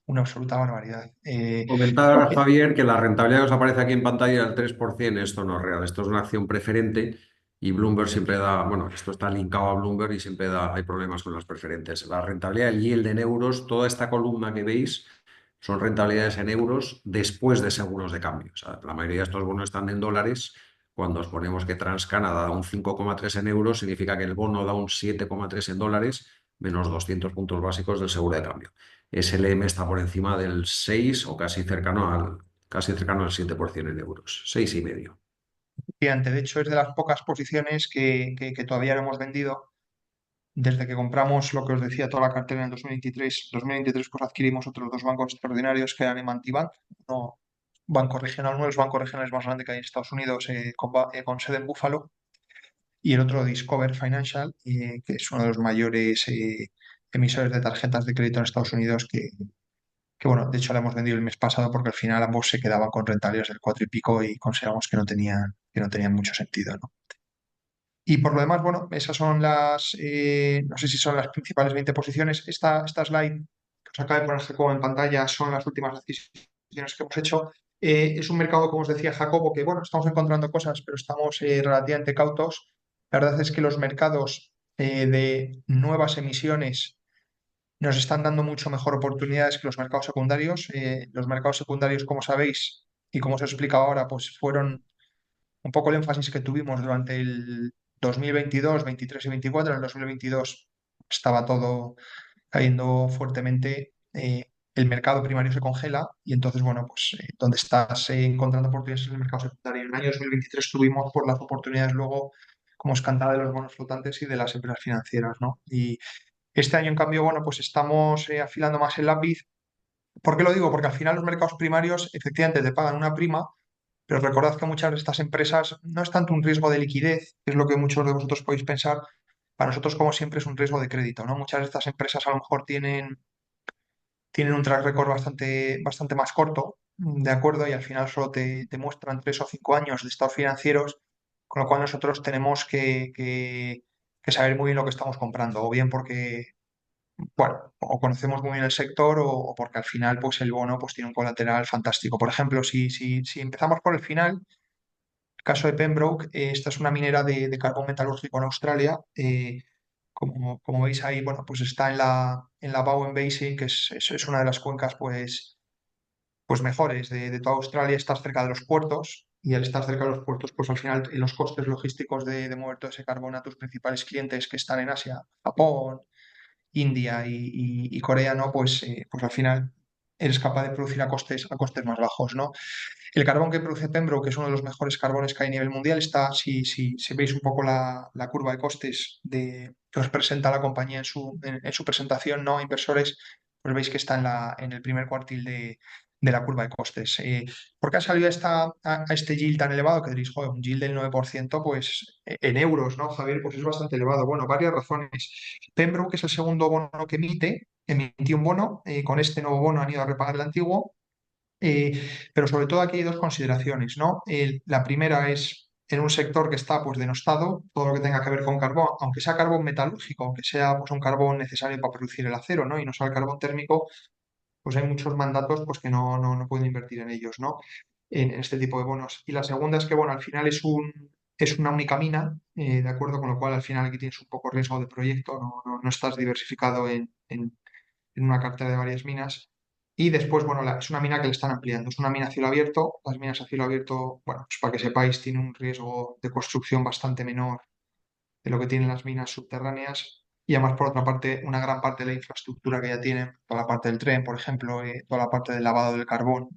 barbaridad. Comentar, Javier, que la rentabilidad que os aparece aquí en pantalla del 3%, esto no es real, esto es una acción preferente y Bloomberg siempre da, bueno, esto está linkado a Bloomberg y siempre hay problemas con las preferentes. La rentabilidad, el yield en euros, toda esta columna que veis son rentabilidades en euros después de seguros de cambio. O sea, la mayoría de estos bonos están en dólares. Cuando os ponemos que TransCanada da un 5,3 en euros, significa que el bono da un 7,3 en dólares, menos 200 puntos básicos del seguro de cambio. SLM está por encima del 6 o casi cercano al 7% en euros, 6,5. De hecho, es de las pocas posiciones que todavía no hemos vendido. Desde que compramos, lo que os decía, toda la cartera en el 2023, pues adquirimos otros dos bancos extraordinarios, que eran Emanti Bank, uno banco regional, uno de los bancos regionales más grandes que hay en Estados Unidos, con sede en Buffalo, y el otro Discover Financial, que es uno de los mayores emisores de tarjetas de crédito en Estados Unidos, que, bueno, de hecho la hemos vendido el mes pasado, porque al final ambos se quedaban con rentabilidades del 4 y pico, y consideramos que no tenían mucho sentido, ¿no? Y por lo demás, bueno, esas son no sé si son las principales 20 posiciones. Esta slide que os acaba de poner Jacobo en pantalla son las últimas adquisiciones que hemos hecho. Es un mercado, como os decía Jacobo, que, bueno, estamos encontrando cosas, pero estamos relativamente cautos. La verdad es que los mercados de nuevas emisiones nos están dando mucho mejor oportunidades que los mercados secundarios. Los mercados secundarios, como sabéis, y como os he explicado ahora, pues fueron un poco el énfasis que tuvimos durante el 2022, 23 y 24. En el 2022 estaba todo cayendo fuertemente. El mercado primario se congela, y entonces, bueno, pues donde estás encontrando oportunidades en el mercado secundario. En el año 2023 tuvimos por las oportunidades luego como escantada de los bonos flotantes y de las empresas financieras, ¿no? Y este año, en cambio, bueno, pues estamos afilando más el lápiz. ¿Por qué lo digo? Porque al final los mercados primarios efectivamente te pagan una prima, pero recordad que muchas de estas empresas no es tanto un riesgo de liquidez, que es lo que muchos de vosotros podéis pensar. Para nosotros, como siempre, es un riesgo de crédito, ¿no? Muchas de estas empresas a lo mejor tienen un track record bastante, bastante más corto, ¿de acuerdo? Y al final solo te muestran 3 o 5 años de estados financieros, con lo cual nosotros tenemos que saber muy bien lo que estamos comprando, o bien porque, bueno, o conocemos muy bien el sector, o porque al final, pues, el bono, pues, tiene un colateral fantástico. Por ejemplo, si empezamos por el final, el caso de Pembroke, esta es una minera de carbón metalúrgico en Australia. Como veis ahí, bueno, pues está en la Bowen Basin, que es una de las cuencas, pues mejores de toda Australia. Estás cerca de los puertos, y al estar cerca de los puertos, pues al final los costes logísticos de mover todo ese carbón a tus principales clientes, que están en Asia, Japón, India y Corea, ¿no? Pues al final eres capaz de producir a costes más bajos, ¿no? El carbón que produce Pembroke, que es uno de los mejores carbones que hay a nivel mundial, está, si veis un poco la curva de costes que os presenta la compañía en su presentación, ¿no? Inversores, pues veis que está en el primer cuartil de la curva de costes. ¿Por qué ha salido a este yield tan elevado? Que diréis, joder, un yield del 9%, pues en euros, ¿no, Javier? Pues es bastante elevado. Bueno, varias razones. Pembroke es el segundo bono que emitió un bono. Con este nuevo bono han ido a repagar el antiguo. Pero sobre todo aquí hay dos consideraciones, ¿no? La primera es en un sector que está pues denostado, todo lo que tenga que ver con carbón, aunque sea carbón metalúrgico, aunque sea pues un carbón necesario para producir el acero, ¿no? Y no sea el carbón térmico, pues hay muchos mandatos pues que no pueden invertir en ellos, ¿no? En este tipo de bonos. Y la segunda es que, bueno, al final es una única mina, ¿de acuerdo? Con lo cual al final aquí tienes un poco riesgo de proyecto, no estás diversificado en una cartera de varias minas. Y después, bueno, es una mina que le están ampliando. Es una mina a cielo abierto. Las minas a cielo abierto, bueno, pues para que sepáis, tiene un riesgo de construcción bastante menor de lo que tienen las minas subterráneas. Y además, por otra parte, una gran parte de la infraestructura que ya tienen, toda la parte del tren, por ejemplo, toda la parte del lavado del carbón,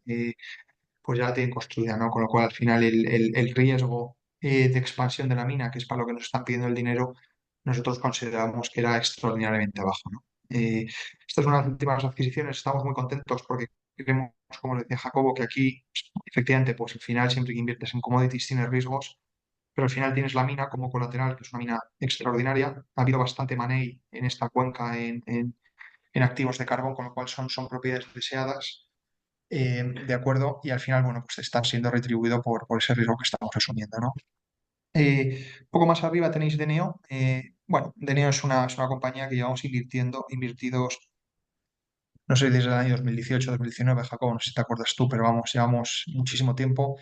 pues ya la tienen construida, ¿no? Con lo cual, al final, el riesgo de expansión de la mina, que es para lo que nos están pidiendo el dinero, nosotros consideramos que era extraordinariamente bajo, ¿no? Esta es una de las últimas adquisiciones, estamos muy contentos porque creemos, como decía Jacobo, que aquí, pues, efectivamente, pues al final siempre que inviertes en commodities tienes riesgos, pero al final tienes la mina como colateral, que es una mina extraordinaria. Ha habido bastante money en esta cuenca en activos de carbón, con lo cual son propiedades deseadas, de acuerdo, y al final, bueno, pues están siendo retribuidos por ese riesgo que estamos asumiendo, ¿no? Un poco más arriba tenéis Deneo. Bueno, Deneo es una compañía que llevamos invertidos, no sé, desde el año 2018, 2019, Jacobo, no sé si te acuerdas tú, pero vamos, llevamos muchísimo tiempo.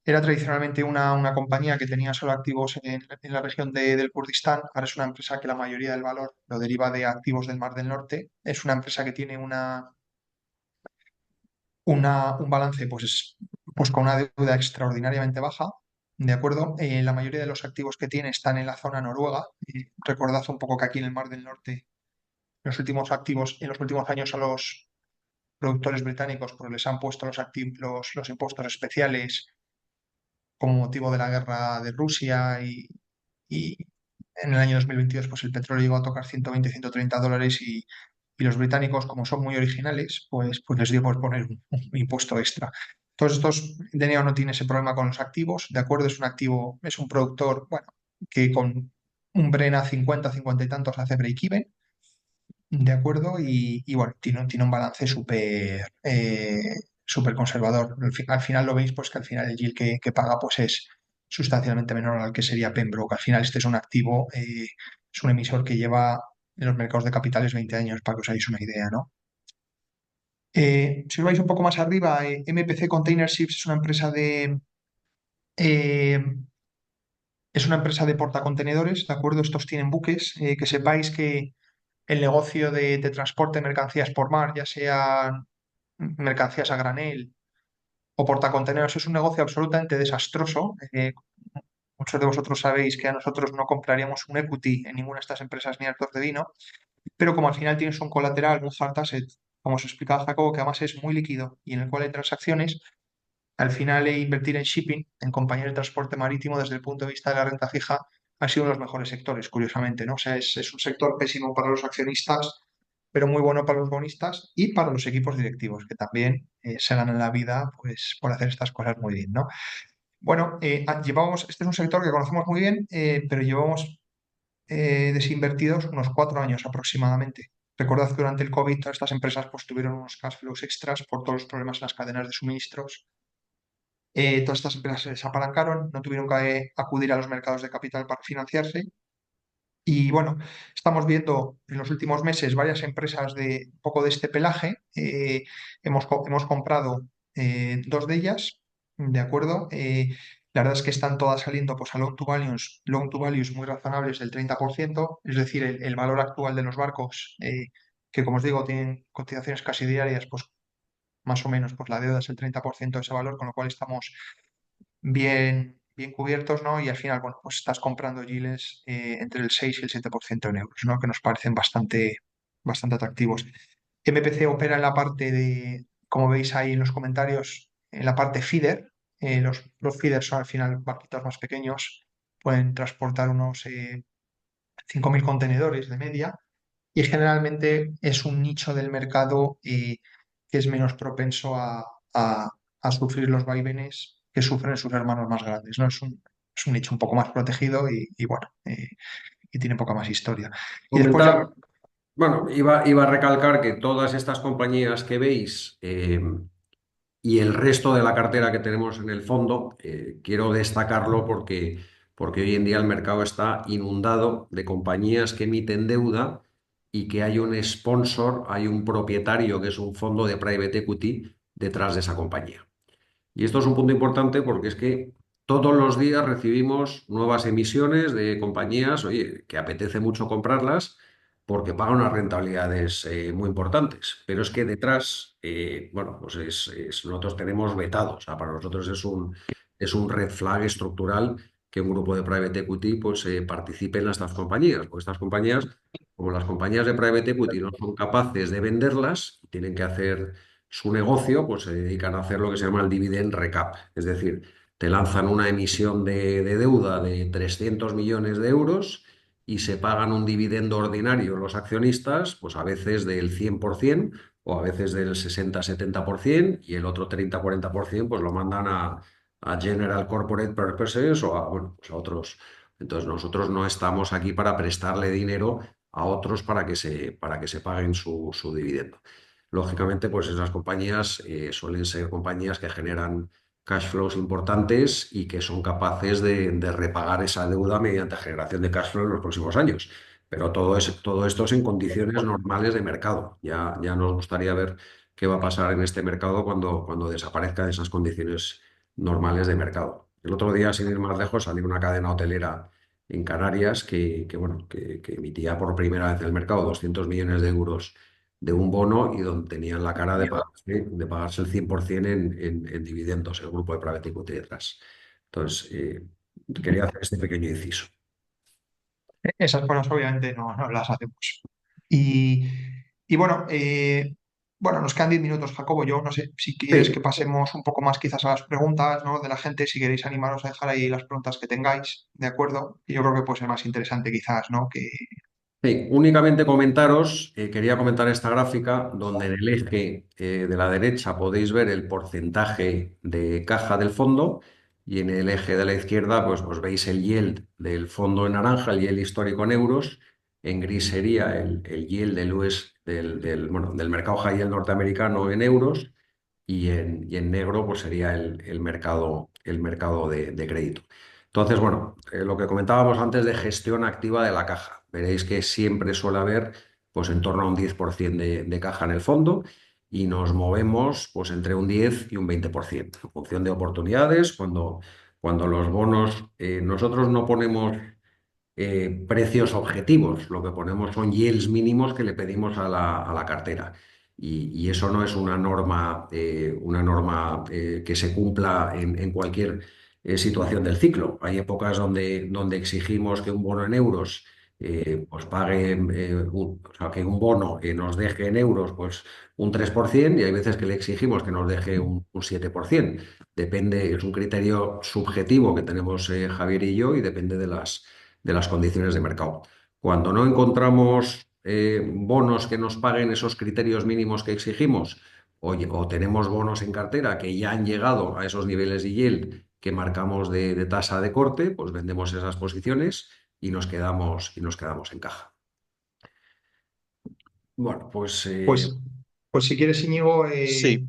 Era tradicionalmente una compañía que tenía solo activos en la región del Kurdistán. Ahora es una empresa que la mayoría del valor lo deriva de activos del Mar del Norte. Es una empresa que tiene un balance pues con una deuda extraordinariamente baja, ¿de acuerdo? La mayoría de los activos que tiene están en la zona noruega. Recordad un poco que aquí en el Mar del Norte, los últimos activos, en los últimos años a los productores británicos pues les han puesto los impuestos especiales como motivo de la guerra de Rusia y en el año 2022 pues el petróleo llegó a tocar 120, $130 y los británicos, como son muy originales, pues les dio por poner un impuesto extra. Todos estos, Deneo no tiene ese problema con los activos, ¿de acuerdo? Es un activo, es un productor, bueno, que con un Brent a 50, 50 y tantos hace break-even, ¿de acuerdo? Y bueno, tiene un balance súper conservador. Al final lo veis, pues que al final el yield que paga pues es sustancialmente menor al que sería Pembroke. Al final este es un activo, es un emisor que lleva en los mercados de capitales 20 años, para que os hagáis una idea, ¿no? Si os vais un poco más arriba, MPC Container Ships eh, es una empresa de portacontenedores, ¿de acuerdo? Estos tienen buques, que sepáis que el negocio de transporte de mercancías por mar, ya sean mercancías a granel o portacontenedores, es un negocio absolutamente desastroso. Muchos de vosotros sabéis que a nosotros no compraríamos un equity en ninguna de estas empresas ni actos de vino, pero como al final tienes un colateral, un hard asset, como os explicaba Jacobo, que además es muy líquido y en el cual hay transacciones, al final invertir en shipping, en compañías de transporte marítimo, desde el punto de vista de la renta fija, ha sido uno de los mejores sectores, curiosamente, ¿no? O sea, es un sector pésimo para los accionistas, pero muy bueno para los bonistas y para los equipos directivos, que también se ganan la vida pues, por hacer estas cosas muy bien, ¿no? Bueno, este es un sector que conocemos muy bien, pero llevamos desinvertidos unos 4 años aproximadamente. Recordad que durante el COVID todas estas empresas pues, tuvieron unos cash flows extras por todos los problemas en las cadenas de suministros. Todas estas empresas se desapalancaron, no tuvieron que acudir a los mercados de capital para financiarse. Y bueno, estamos viendo en los últimos meses varias empresas de un poco de este pelaje. Hemos comprado dos de ellas, ¿de acuerdo? La verdad es que están todas saliendo pues, a loan to values muy razonables del 30%, es decir, el valor actual de los barcos, que como os digo, tienen cotizaciones casi diarias, pues más o menos, pues la deuda es el 30% de ese valor, con lo cual estamos bien cubiertos, ¿no? Y al final, bueno, pues estás comprando yields entre el 6 y el 7% en euros, ¿no? Que nos parecen bastante atractivos. MPC opera en la parte de, como veis ahí en los comentarios, en la parte feeder. Los feeders son al final barquitos más pequeños, pueden transportar unos 5.000 contenedores de media y generalmente es un nicho del mercado que es menos propenso a sufrir los vaivenes que sufren sus hermanos más grandes, ¿no? Es un nicho un poco más protegido y bueno, y tiene poca más historia. Y después ya, Comentar, bueno, iba a recalcar que todas estas compañías que veis y el resto de la cartera que tenemos en el fondo, quiero destacarlo porque hoy en día el mercado está inundado de compañías que emiten deuda y que hay un sponsor, hay un propietario que es un fondo de private equity detrás de esa compañía. Y esto es un punto importante porque es que todos los días recibimos nuevas emisiones de compañías, oye, que apetece mucho comprarlas porque pagan unas rentabilidades muy importantes. Pero es que detrás, bueno, pues nosotros tenemos vetados. O sea, para nosotros es un red flag estructural que un grupo de private equity pues, participe en estas compañías. Porque estas compañías, como las compañías de private equity no son capaces de venderlas, tienen que hacer su negocio, pues se dedican a hacer lo que se llama el dividend recap. Es decir, te lanzan una emisión de deuda de 300 millones de euros y se pagan un dividendo ordinario los accionistas, pues a veces del 100% o a veces del 60-70% y el otro 30-40% pues lo mandan a General Corporate Purposes o a, bueno, pues a otros. Entonces nosotros no estamos aquí para prestarle dinero a otros para que se paguen su dividendo. Lógicamente, pues esas compañías suelen ser compañías que generan cash flows importantes y que son capaces de repagar esa deuda mediante generación de cash flow en los próximos años. Pero todo esto es en condiciones normales de mercado. Ya nos gustaría ver qué va a pasar en este mercado cuando desaparezcan esas condiciones normales de mercado. El otro día, sin ir más lejos, salió una cadena hotelera en Canarias bueno, que emitía por primera vez en el mercado 200 millones de euros de un bono y donde tenían la cara de pagarse el 100% en dividendos, el grupo de private equity detrás. Entonces, quería hacer este pequeño inciso. esas cosas obviamente no las hacemos. Y, y bueno, bueno, nos quedan 10 minutos, Jacobo. Yo no sé si quieres que Sí, pasemos un poco más quizás a las preguntas, ¿no? De la gente, si queréis animaros a dejar ahí las preguntas que tengáis, ¿de acuerdo? Y yo creo que puede ser más interesante quizás, ¿no? Que, sí, únicamente comentaros, quería comentar esta gráfica donde en el eje de la derecha podéis ver el porcentaje de caja del fondo y en el eje de la izquierda pues veis el yield del fondo en naranja, el yield histórico en euros, en gris sería el yield del US, bueno, del mercado high yield norteamericano en euros y en negro pues sería el mercado de crédito. Entonces, bueno, lo que comentábamos antes de gestión activa de la caja. Veréis que siempre suele haber pues en torno a un 10% de caja en el fondo y nos movemos pues entre un 10 y un 20% en función de oportunidades. Cuando los bonos, nosotros no ponemos precios objetivos, lo que ponemos son yields mínimos que le pedimos a a la cartera. Y eso no es una norma que se cumpla en cualquier situación del ciclo. Hay épocas donde exigimos que un bono en euros pues pague, o sea, que un bono nos deje en euros pues un 3% y hay veces que le exigimos que nos deje un 7%. Depende, es un criterio subjetivo que tenemos Javier y yo y depende de las condiciones de mercado. Cuando no encontramos bonos que nos paguen esos criterios mínimos que exigimos, o tenemos bonos en cartera que ya han llegado a esos niveles de yield que marcamos de tasa de corte, pues vendemos esas posiciones y nos quedamos en caja. Bueno, pues pues, pues si quieres, Íñigo, Sí,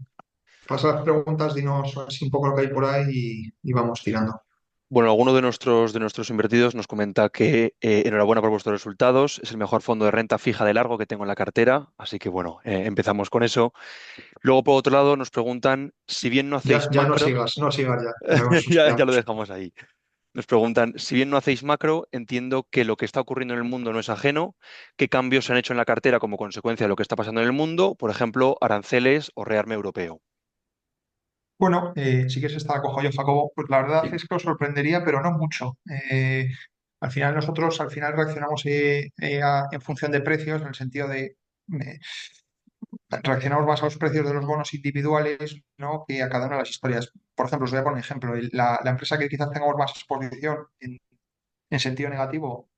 pasa las preguntas, dinos así un poco lo que hay por ahí y vamos tirando. bueno, alguno de nuestros invertidos nos comenta que enhorabuena por vuestros resultados, es el mejor fondo de renta fija de largo que tengo en la cartera, así que bueno, empezamos con eso. Luego, por otro lado, nos preguntan, si bien no hacéis Ya no macro, sigas, no sigas ya, ya nos ya lo quedamos. dejamos ahí. Nos preguntan, si bien no hacéis macro, entiendo que lo que está ocurriendo en el mundo no es ajeno. ¿Qué cambios se han hecho en la cartera como consecuencia de lo que está pasando en el mundo? Por ejemplo, aranceles o rearme europeo. Bueno, si quieres estar cojo yo, Jacobo, pues la verdad sí. es que os sorprendería, pero no mucho. Al final nosotros al final reaccionamos en función de precios, en el sentido de eh, reaccionamos más a los precios de los bonos individuales, ¿no? Que a cada una de las historias. Por ejemplo, os voy a poner un ejemplo. La empresa que quizás tengamos más exposición en sentido negativo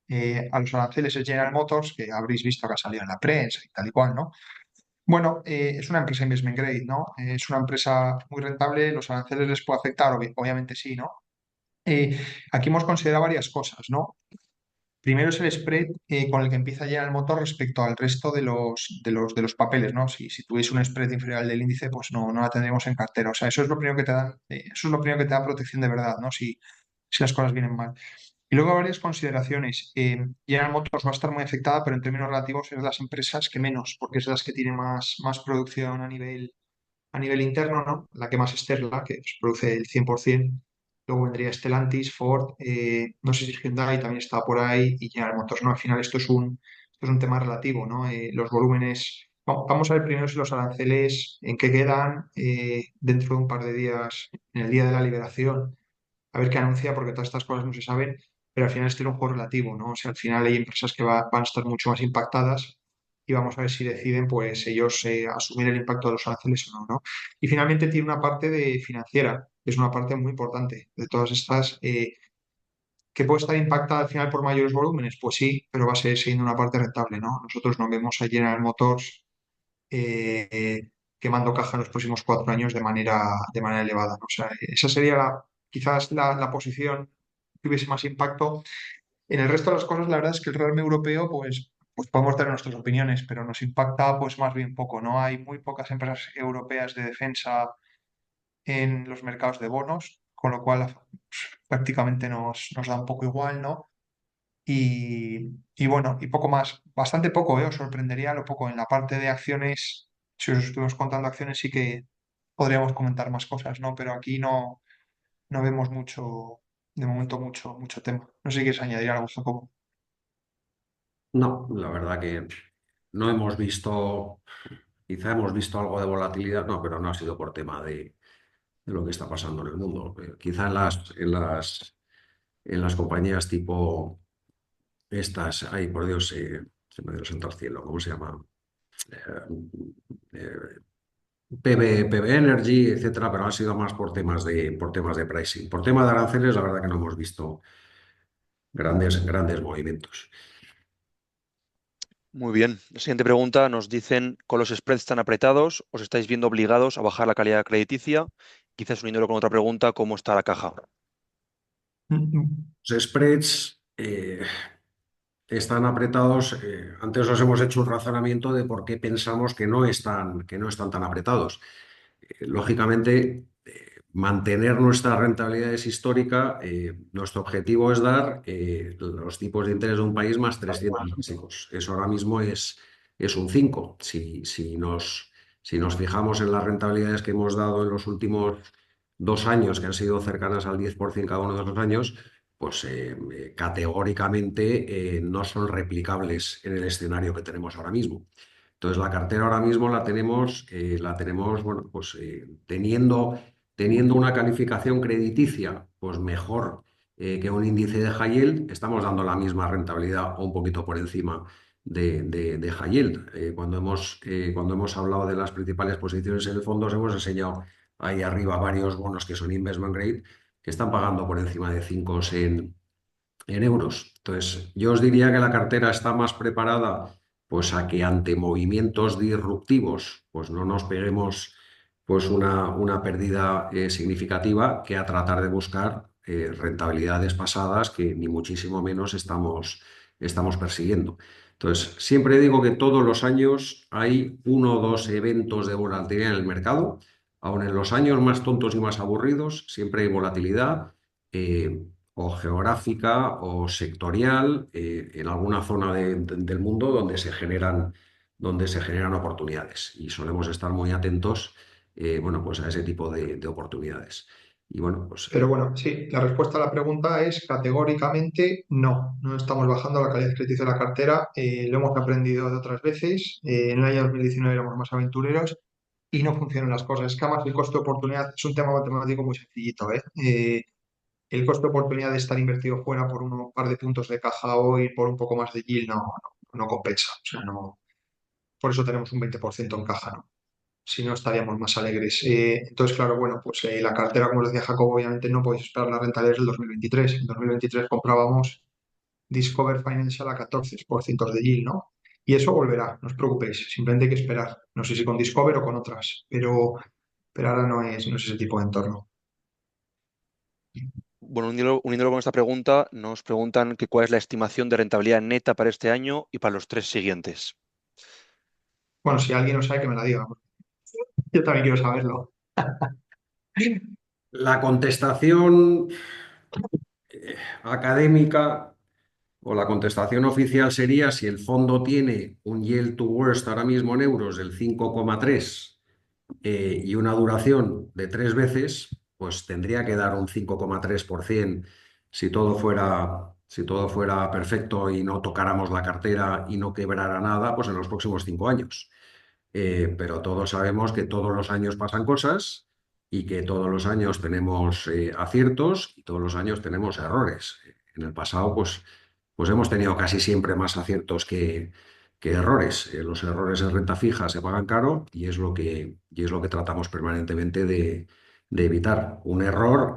a los aranceles es General Motors, que habréis visto que ha salido en la prensa y tal y cual, ¿no? Bueno, es una empresa investment grade, ¿no? Es una empresa muy rentable, los aranceles les puede afectar, obviamente sí, ¿no? Eh, Aquí hemos considerado varias cosas, ¿no? Primero es el spread con el que empieza a llenar el motor respecto al resto de los papeles, ¿no? Si tuviese un spread inferior al del índice, pues no la tendríamos en cartera. O sea, eso es lo primero que te dan, eso es lo primero que te da protección de verdad, ¿no? Si las cosas vienen mal. Y luego varias consideraciones. General Motors va a estar muy afectada, pero en términos relativos es de las empresas que menos, porque es de las que tiene más producción a nivel interno, ¿no? La que más es Tesla, que pues, produce el 100%. Luego vendría Stellantis, Ford, no sé si Hyundai también está por ahí y General Motors, ¿no? Al final esto es un tema relativo, ¿no? Los volúmenes. Vamos a ver primero si los aranceles en qué quedan dentro de un par de días, en el día de la liberación, a ver qué anuncia, porque todas estas cosas no se saben, pero al final esto es un juego relativo, ¿no? O sea, al final hay empresas que van a estar mucho más impactadas y vamos a ver si deciden, pues, ellos asumir el impacto de los aranceles o no, ¿no? Y finalmente tiene una parte de financiera, que es una parte muy importante de todas estas, que puede estar impactada al final por mayores volúmenes, pues sí, pero va a seguir siendo una parte rentable, ¿no? Nosotros no vemos a General Motors quemando caja en los próximos 4 años de manera elevada, ¿no? O sea, esa sería quizás la posición que hubiese más impacto. En el resto de las cosas, la verdad es que el realme europeo, pues podemos tener nuestras opiniones, pero nos impacta pues más bien poco, ¿no? Hay muy pocas empresas europeas de defensa en los mercados de bonos, con lo cual pues, prácticamente nos da un poco igual, ¿no? Y bueno, y poco más, bastante poco, ¿eh? Os sorprendería lo poco. En la parte de acciones, si os estuvimos contando acciones, sí que podríamos comentar más cosas, ¿no? Pero aquí no vemos mucho, de momento, mucho tema. No sé si quieres añadir algo, Jacobo. No, la verdad que no hemos visto, quizá hemos visto algo de volatilidad, no, pero no ha sido por tema de lo que está pasando en el mundo. Quizá en las compañías tipo estas, ay, por Dios, se me dio el santo al cielo, ¿cómo se llama? Eh, PB Energy, etcétera, pero han sido más por temas de pricing. Por tema de aranceles, la verdad que no hemos visto grandes movimientos. Muy bien. La siguiente pregunta nos dicen, con los spreads tan apretados, ¿os estáis viendo obligados a bajar la calidad crediticia? Quizás uniéndolo con otra pregunta, ¿cómo está la caja? Los spreads están apretados. Antes os hemos hecho un razonamiento de por qué pensamos que no están tan apretados. Lógicamente, mantener nuestras rentabilidades históricas, nuestro objetivo es dar los tipos de interés de un país más 300 básicos. Eso ahora mismo es un 5. Si nos fijamos en las rentabilidades que hemos dado en los últimos 2 años, que han sido cercanas al 10% cada uno de los años, pues categóricamente no son replicables en el escenario que tenemos ahora mismo. Entonces, la cartera ahora mismo la tenemos, bueno, pues teniendo una calificación crediticia, pues mejor que un índice de high yield, estamos dando la misma rentabilidad o un poquito por encima de high yield. Cuando hemos hablado de las principales posiciones en el fondo, os hemos enseñado ahí arriba varios bonos que son investment grade, que están pagando por encima de 5 en euros. Entonces, yo os diría que la cartera está más preparada pues a que ante movimientos disruptivos pues no nos peguemos pues una pérdida significativa, que a tratar de buscar rentabilidades pasadas que ni muchísimo menos estamos persiguiendo. Entonces, siempre digo que todos los años hay uno o dos eventos de volatilidad en el mercado. Aun en los años más tontos y más aburridos, siempre hay volatilidad. O geográfica o sectorial, en alguna zona del mundo donde se generan oportunidades, y solemos estar muy atentos, bueno, pues a ese tipo de oportunidades. Y bueno, pues Pero bueno, sí, la respuesta a la pregunta es categóricamente no. No estamos bajando la calidad crediticia de la cartera. Lo hemos aprendido de otras veces. En el año 2019 éramos más aventureros y no funcionan las cosas. Es que además el costo de oportunidad es un tema matemático muy sencillito, ¿eh? El costo de oportunidad de estar invertido fuera por un par de puntos de caja hoy, por un poco más de yield, no compensa. O sea, no, por eso tenemos un 20% en caja, ¿no? Si no estaríamos más alegres. Entonces, claro, bueno, pues la cartera, como os decía Jacobo, obviamente no podéis esperar las rentabilidades del 2023. En 2023 comprábamos Discover Financial a 14% de yield, ¿no? Y eso volverá, no os preocupéis, simplemente hay que esperar. No sé si con Discover o con otras, pero ahora no es ese tipo de entorno. Bueno, uniéndolo con esta pregunta, nos preguntan que cuál es la estimación de rentabilidad neta para este año y para los 3 siguientes. Bueno, si alguien lo sabe, que me la diga, porque yo también quiero saberlo. La contestación académica o la contestación oficial sería si el fondo tiene un yield to worst ahora mismo en euros del 5,3 y una duración de 3 veces, pues tendría que dar un 5,3% si todo fuera perfecto y no tocáramos la cartera y no quebrara nada, pues en los próximos 5 años. Pero todos sabemos que todos los años pasan cosas y que todos los años tenemos aciertos y todos los años tenemos errores. En el pasado, pues hemos tenido casi siempre más aciertos que errores. Los errores en renta fija se pagan caro y es lo que tratamos permanentemente de evitar. Un error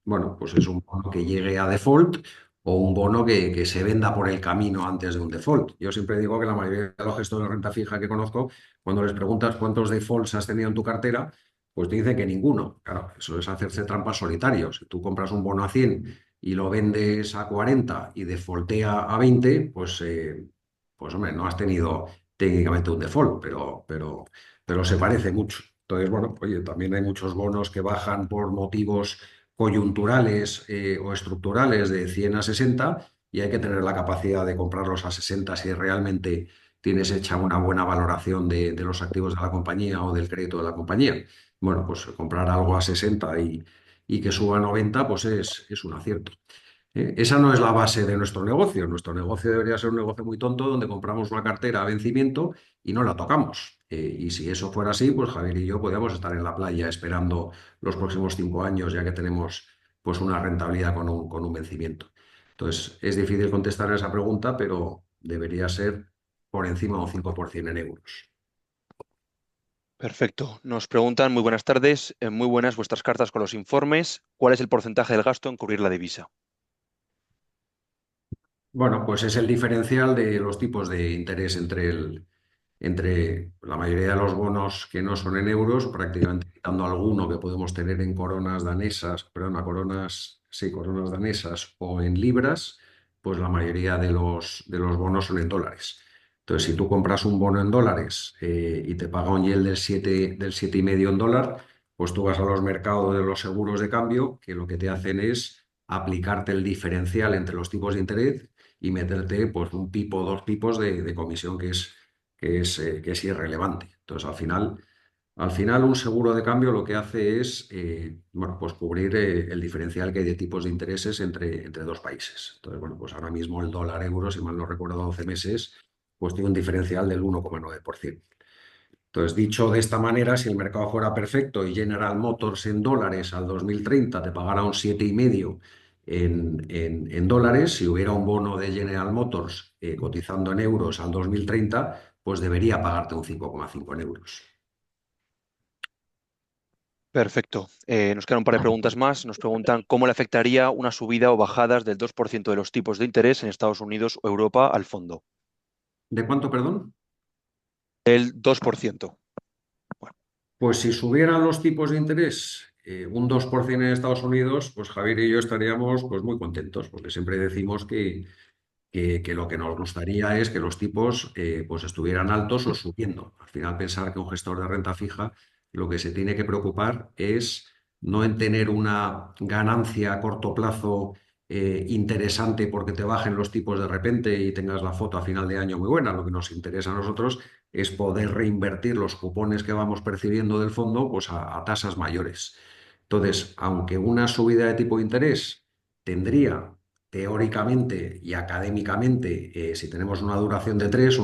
bueno, pues es un bono que llegue a default o un bono que se venda por el camino antes de un default. Yo siempre digo que la mayoría de los gestores de renta fija que conozco, cuando les preguntas cuántos defaults has tenido en tu cartera, pues te dicen que ninguno. Claro, eso es hacerse trampas solitarios. Si tú compras un bono a 100 y lo vendes a 40 y defaultea a 20, pues hombre, no has tenido técnicamente un default, pero se parece mucho. Entonces, bueno, oye, también hay muchos bonos que bajan por motivos coyunturales o estructurales de 100 a 60 y hay que tener la capacidad de comprarlos a 60 si realmente tienes hecha una buena valoración de los activos de la compañía o del crédito de la compañía. Bueno, pues comprar algo a 60 y que suba a 90, pues es un acierto. Esa no es la base de nuestro negocio. Nuestro negocio debería ser un negocio muy tonto donde compramos una cartera a vencimiento y no la tocamos. Y si eso fuera así, pues Javier y yo podríamos estar en la playa esperando los próximos 5 años, ya que tenemos pues una rentabilidad con un vencimiento. Entonces, es difícil contestar a esa pregunta, pero debería ser por encima de un 5% en euros. Perfecto. Nos preguntan, muy buenas tardes, muy buenas vuestras cartas con los informes. ¿Cuál es el porcentaje del gasto en cubrir la divisa? Bueno, pues es el diferencial de los tipos de interés entre la mayoría de los bonos que no son en euros, prácticamente quitando alguno que podemos tener en coronas danesas, perdón, a coronas, sí, coronas danesas o en libras, pues la mayoría de los bonos son en dólares. Entonces, si tú compras un bono en dólares y te paga un yield del 7,5 en dólar, pues tú vas a los mercados de los seguros de cambio, que lo que te hacen es aplicarte el diferencial entre los tipos de interés y meterte pues un tipo, 2 tipos de comisión que es irrelevante. Entonces, al final, un seguro de cambio lo que hace es bueno, pues cubrir el diferencial que hay de tipos de intereses entre dos países. Entonces, bueno, pues ahora mismo el dólar euro, si mal no recuerdo, a 12 meses, pues tiene un diferencial del 1,9%. Entonces, dicho de esta manera, si el mercado fuera perfecto y General Motors en dólares al 2030 te pagara un 7,5 en dólares, si hubiera un bono de General Motors cotizando en euros al 2030, pues debería pagarte un 5,5 en euros. Perfecto. Nos quedan un par de preguntas más. Nos preguntan cómo le afectaría una subida o bajadas del 2% de los tipos de interés en Estados Unidos o Europa al fondo. ¿De cuánto, perdón? El 2%. Bueno, Pues si subieran los tipos de interés un 2% en Estados Unidos, pues Javier y yo estaríamos pues muy contentos, porque siempre decimos que lo que nos gustaría es que los tipos pues estuvieran altos o subiendo. Al final, pensar que un gestor de renta fija lo que se tiene que preocupar es no en tener una ganancia a corto plazo interesante porque te bajen los tipos de repente y tengas la foto a final de año muy buena. Lo que nos interesa a nosotros es poder reinvertir los cupones que vamos percibiendo del fondo pues a tasas mayores. Entonces, aunque una subida de tipo de interés tendría teóricamente y académicamente, si tenemos una duración de 3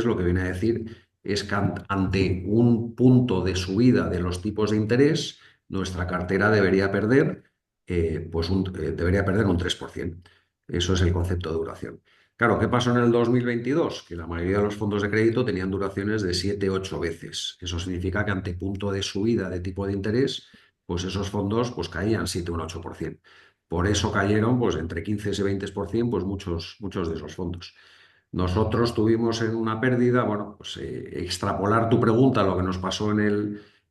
lo que viene a decir es que ante un punto de subida de los tipos de interés, nuestra cartera debería perder un 3%. Eso es el concepto de duración. Claro, ¿qué pasó en el 2022? Que la mayoría de los fondos de crédito tenían duraciones de 7, 8 veces. Eso significa que ante punto de subida de tipo de interés, pues esos fondos pues caían 7, un 8%. Por eso cayeron pues entre 15 y 20% pues muchos de esos fondos. Nosotros tuvimos en una pérdida, bueno, pues extrapolar tu pregunta a lo que nos pasó en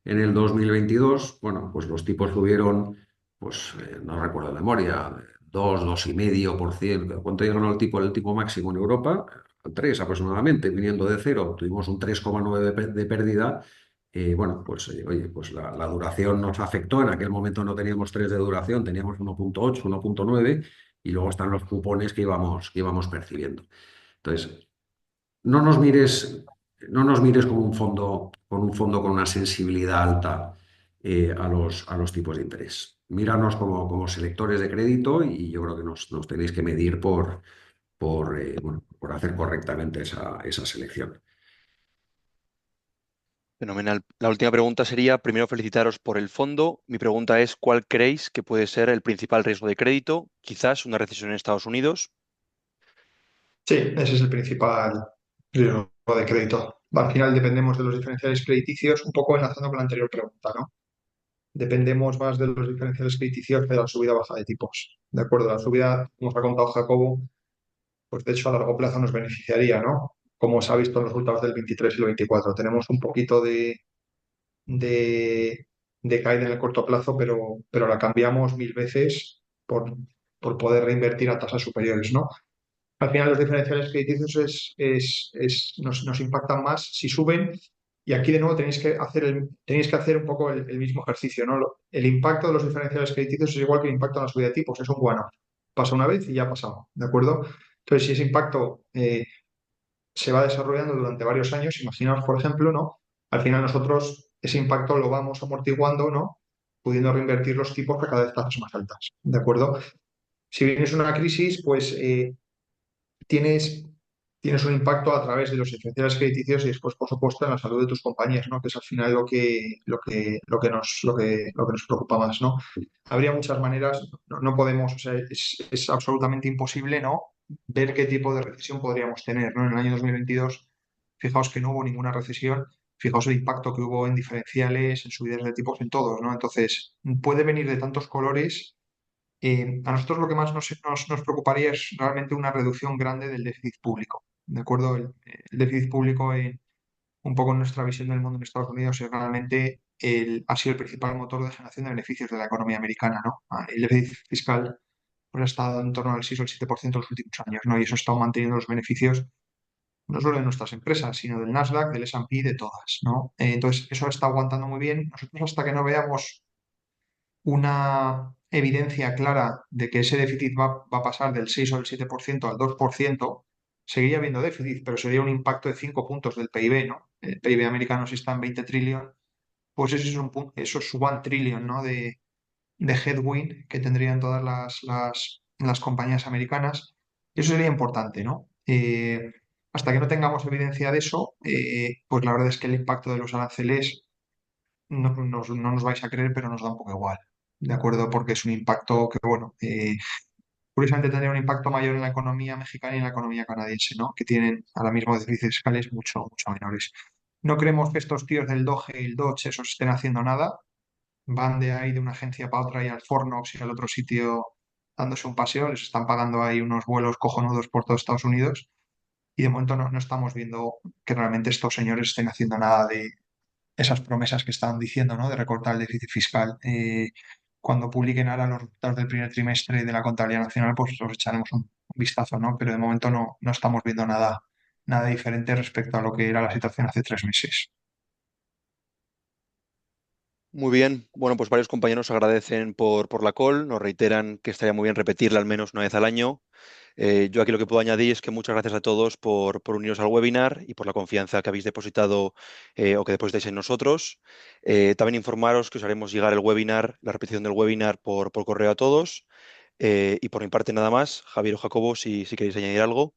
el 2022, bueno, pues los tipos tuvieron, pues no recuerdo de memoria, 2,5%. ¿Cuánto llegó el tipo máximo en Europa? Al 3 aproximadamente, viniendo de cero, tuvimos un 3,9 de pérdida. Bueno, pues oye, pues la duración nos afectó. En aquel momento no teníamos 3 de duración, teníamos 1,8, 1,9 y luego están los cupones que íbamos percibiendo. Entonces, no nos mires, no nos mires como un fondo con una sensibilidad alta a los tipos de interés. Míranos como selectores de crédito y yo creo que nos tenéis que medir bueno, por hacer correctamente esa selección. Fenomenal. La última pregunta sería, primero felicitaros por el fondo. Mi pregunta es, ¿cuál creéis que puede ser el principal riesgo de crédito? Quizás una recesión en Estados Unidos. Sí, ese es el principal riesgo de crédito. Al final dependemos de los diferenciales crediticios, un poco enlazando con la anterior pregunta, ¿no? Dependemos más de los diferenciales crediticios que de la subida o baja de tipos. De acuerdo, la subida, como os ha contado Jacobo, pues de hecho a largo plazo nos beneficiaría, ¿no? Como se ha visto en los resultados del 23 y el 24. Tenemos un poquito de, de caída en el corto plazo, pero la cambiamos 1000 veces por poder reinvertir a tasas superiores, ¿no? Al final los diferenciales crediticios nos impactan más si suben y aquí de nuevo tenéis que hacer un poco el mismo ejercicio, ¿no? El impacto de los diferenciales crediticios es igual que el impacto en la subida de tipos, es un one-off. Pasa una vez y ya ha pasado, ¿de acuerdo? Entonces, si ese impacto se va desarrollando durante varios años, imaginaos, por ejemplo, ¿no? Al final nosotros ese impacto lo vamos amortiguando, ¿no? Pudiendo reinvertir los tipos a cada vez tasas más altas, ¿de acuerdo? Si vienes una crisis, pues tienes, tienes un impacto a través de los diferenciales crediticios y después, por supuesto, en la salud de tus compañías, ¿no? Que es al final lo que nos preocupa más, ¿no? Habría muchas maneras, no podemos, o sea, es absolutamente imposible, ¿no? Ver qué tipo de recesión podríamos tener, ¿no? En el año 2022, fijaos que no hubo ninguna recesión, fijaos el impacto que hubo en diferenciales, en subidas de tipos, en todos, ¿no? Entonces, puede venir de tantos colores. A nosotros lo que más nos preocuparía es realmente una reducción grande del déficit público. ¿De acuerdo? El déficit público, un poco en nuestra visión del mundo en Estados Unidos, es realmente ha sido el principal motor de generación de beneficios de la economía americana, ¿no? El déficit fiscal pues, ha estado en torno al 6 o el 7% en los últimos años, ¿no? Y eso ha estado manteniendo los beneficios no solo de nuestras empresas, sino del Nasdaq, del S&P, de todas, ¿no? Entonces, eso está aguantando muy bien. Nosotros hasta que no veamos una evidencia clara de que ese déficit va a pasar del 6 o del 7% al 2%, seguiría habiendo déficit, pero sería un impacto de 5 puntos del PIB, ¿no? El PIB americano si está en 20 trillones, pues eso es 1 trillion, ¿no? de headwind que tendrían todas las compañías americanas. Eso sería importante, ¿no? Hasta que no tengamos evidencia de eso, pues la verdad es que el impacto de los aranceles no nos vais a creer, pero nos da un poco igual, ¿de acuerdo? Porque es un impacto que, bueno, curiosamente tendría un impacto mayor en la economía mexicana y en la economía canadiense, ¿no? Que tienen ahora mismo déficits fiscales mucho, mucho menores. No creemos que estos tíos del Doge y el Dodge esos estén haciendo nada. Van de ahí de una agencia para otra y al Fornox y al otro sitio dándose un paseo. Les están pagando ahí unos vuelos cojonudos por todo Estados Unidos. Y de momento no estamos viendo que realmente estos señores estén haciendo nada de esas promesas que estaban diciendo, ¿no? De recortar el déficit fiscal. Cuando publiquen ahora los resultados del primer trimestre de la contabilidad nacional, pues los echaremos un vistazo, ¿no? Pero de momento no estamos viendo nada diferente respecto a lo que era la situación hace 3 meses. Muy bien. Bueno, pues varios compañeros agradecen por la call, nos reiteran que estaría muy bien repetirla al menos una vez al año. Yo aquí lo que puedo añadir es que muchas gracias a todos por uniros al webinar y por la confianza que habéis depositado o que depositáis en nosotros. También informaros que os haremos llegar el webinar, la repetición del webinar por correo a todos. Y por mi parte nada más. Javier o Jacobo, si queréis añadir algo.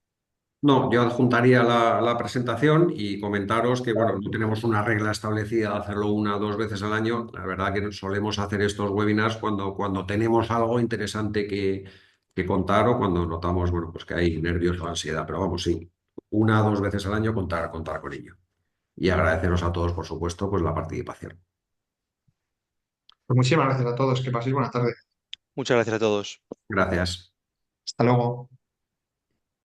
No, yo adjuntaría la presentación y comentaros que, bueno, no tenemos una regla establecida de hacerlo 1 o 2 veces al año. La verdad que solemos hacer estos webinars cuando tenemos algo interesante que contar o cuando notamos, bueno, pues que hay nervios o ansiedad. Pero vamos, sí, 1 o 2 veces al año contar con ello. Y agradeceros a todos, por supuesto, pues la participación. Pues muchísimas gracias a todos. Que paséis buena tarde. Muchas gracias a todos. Gracias. Hasta luego.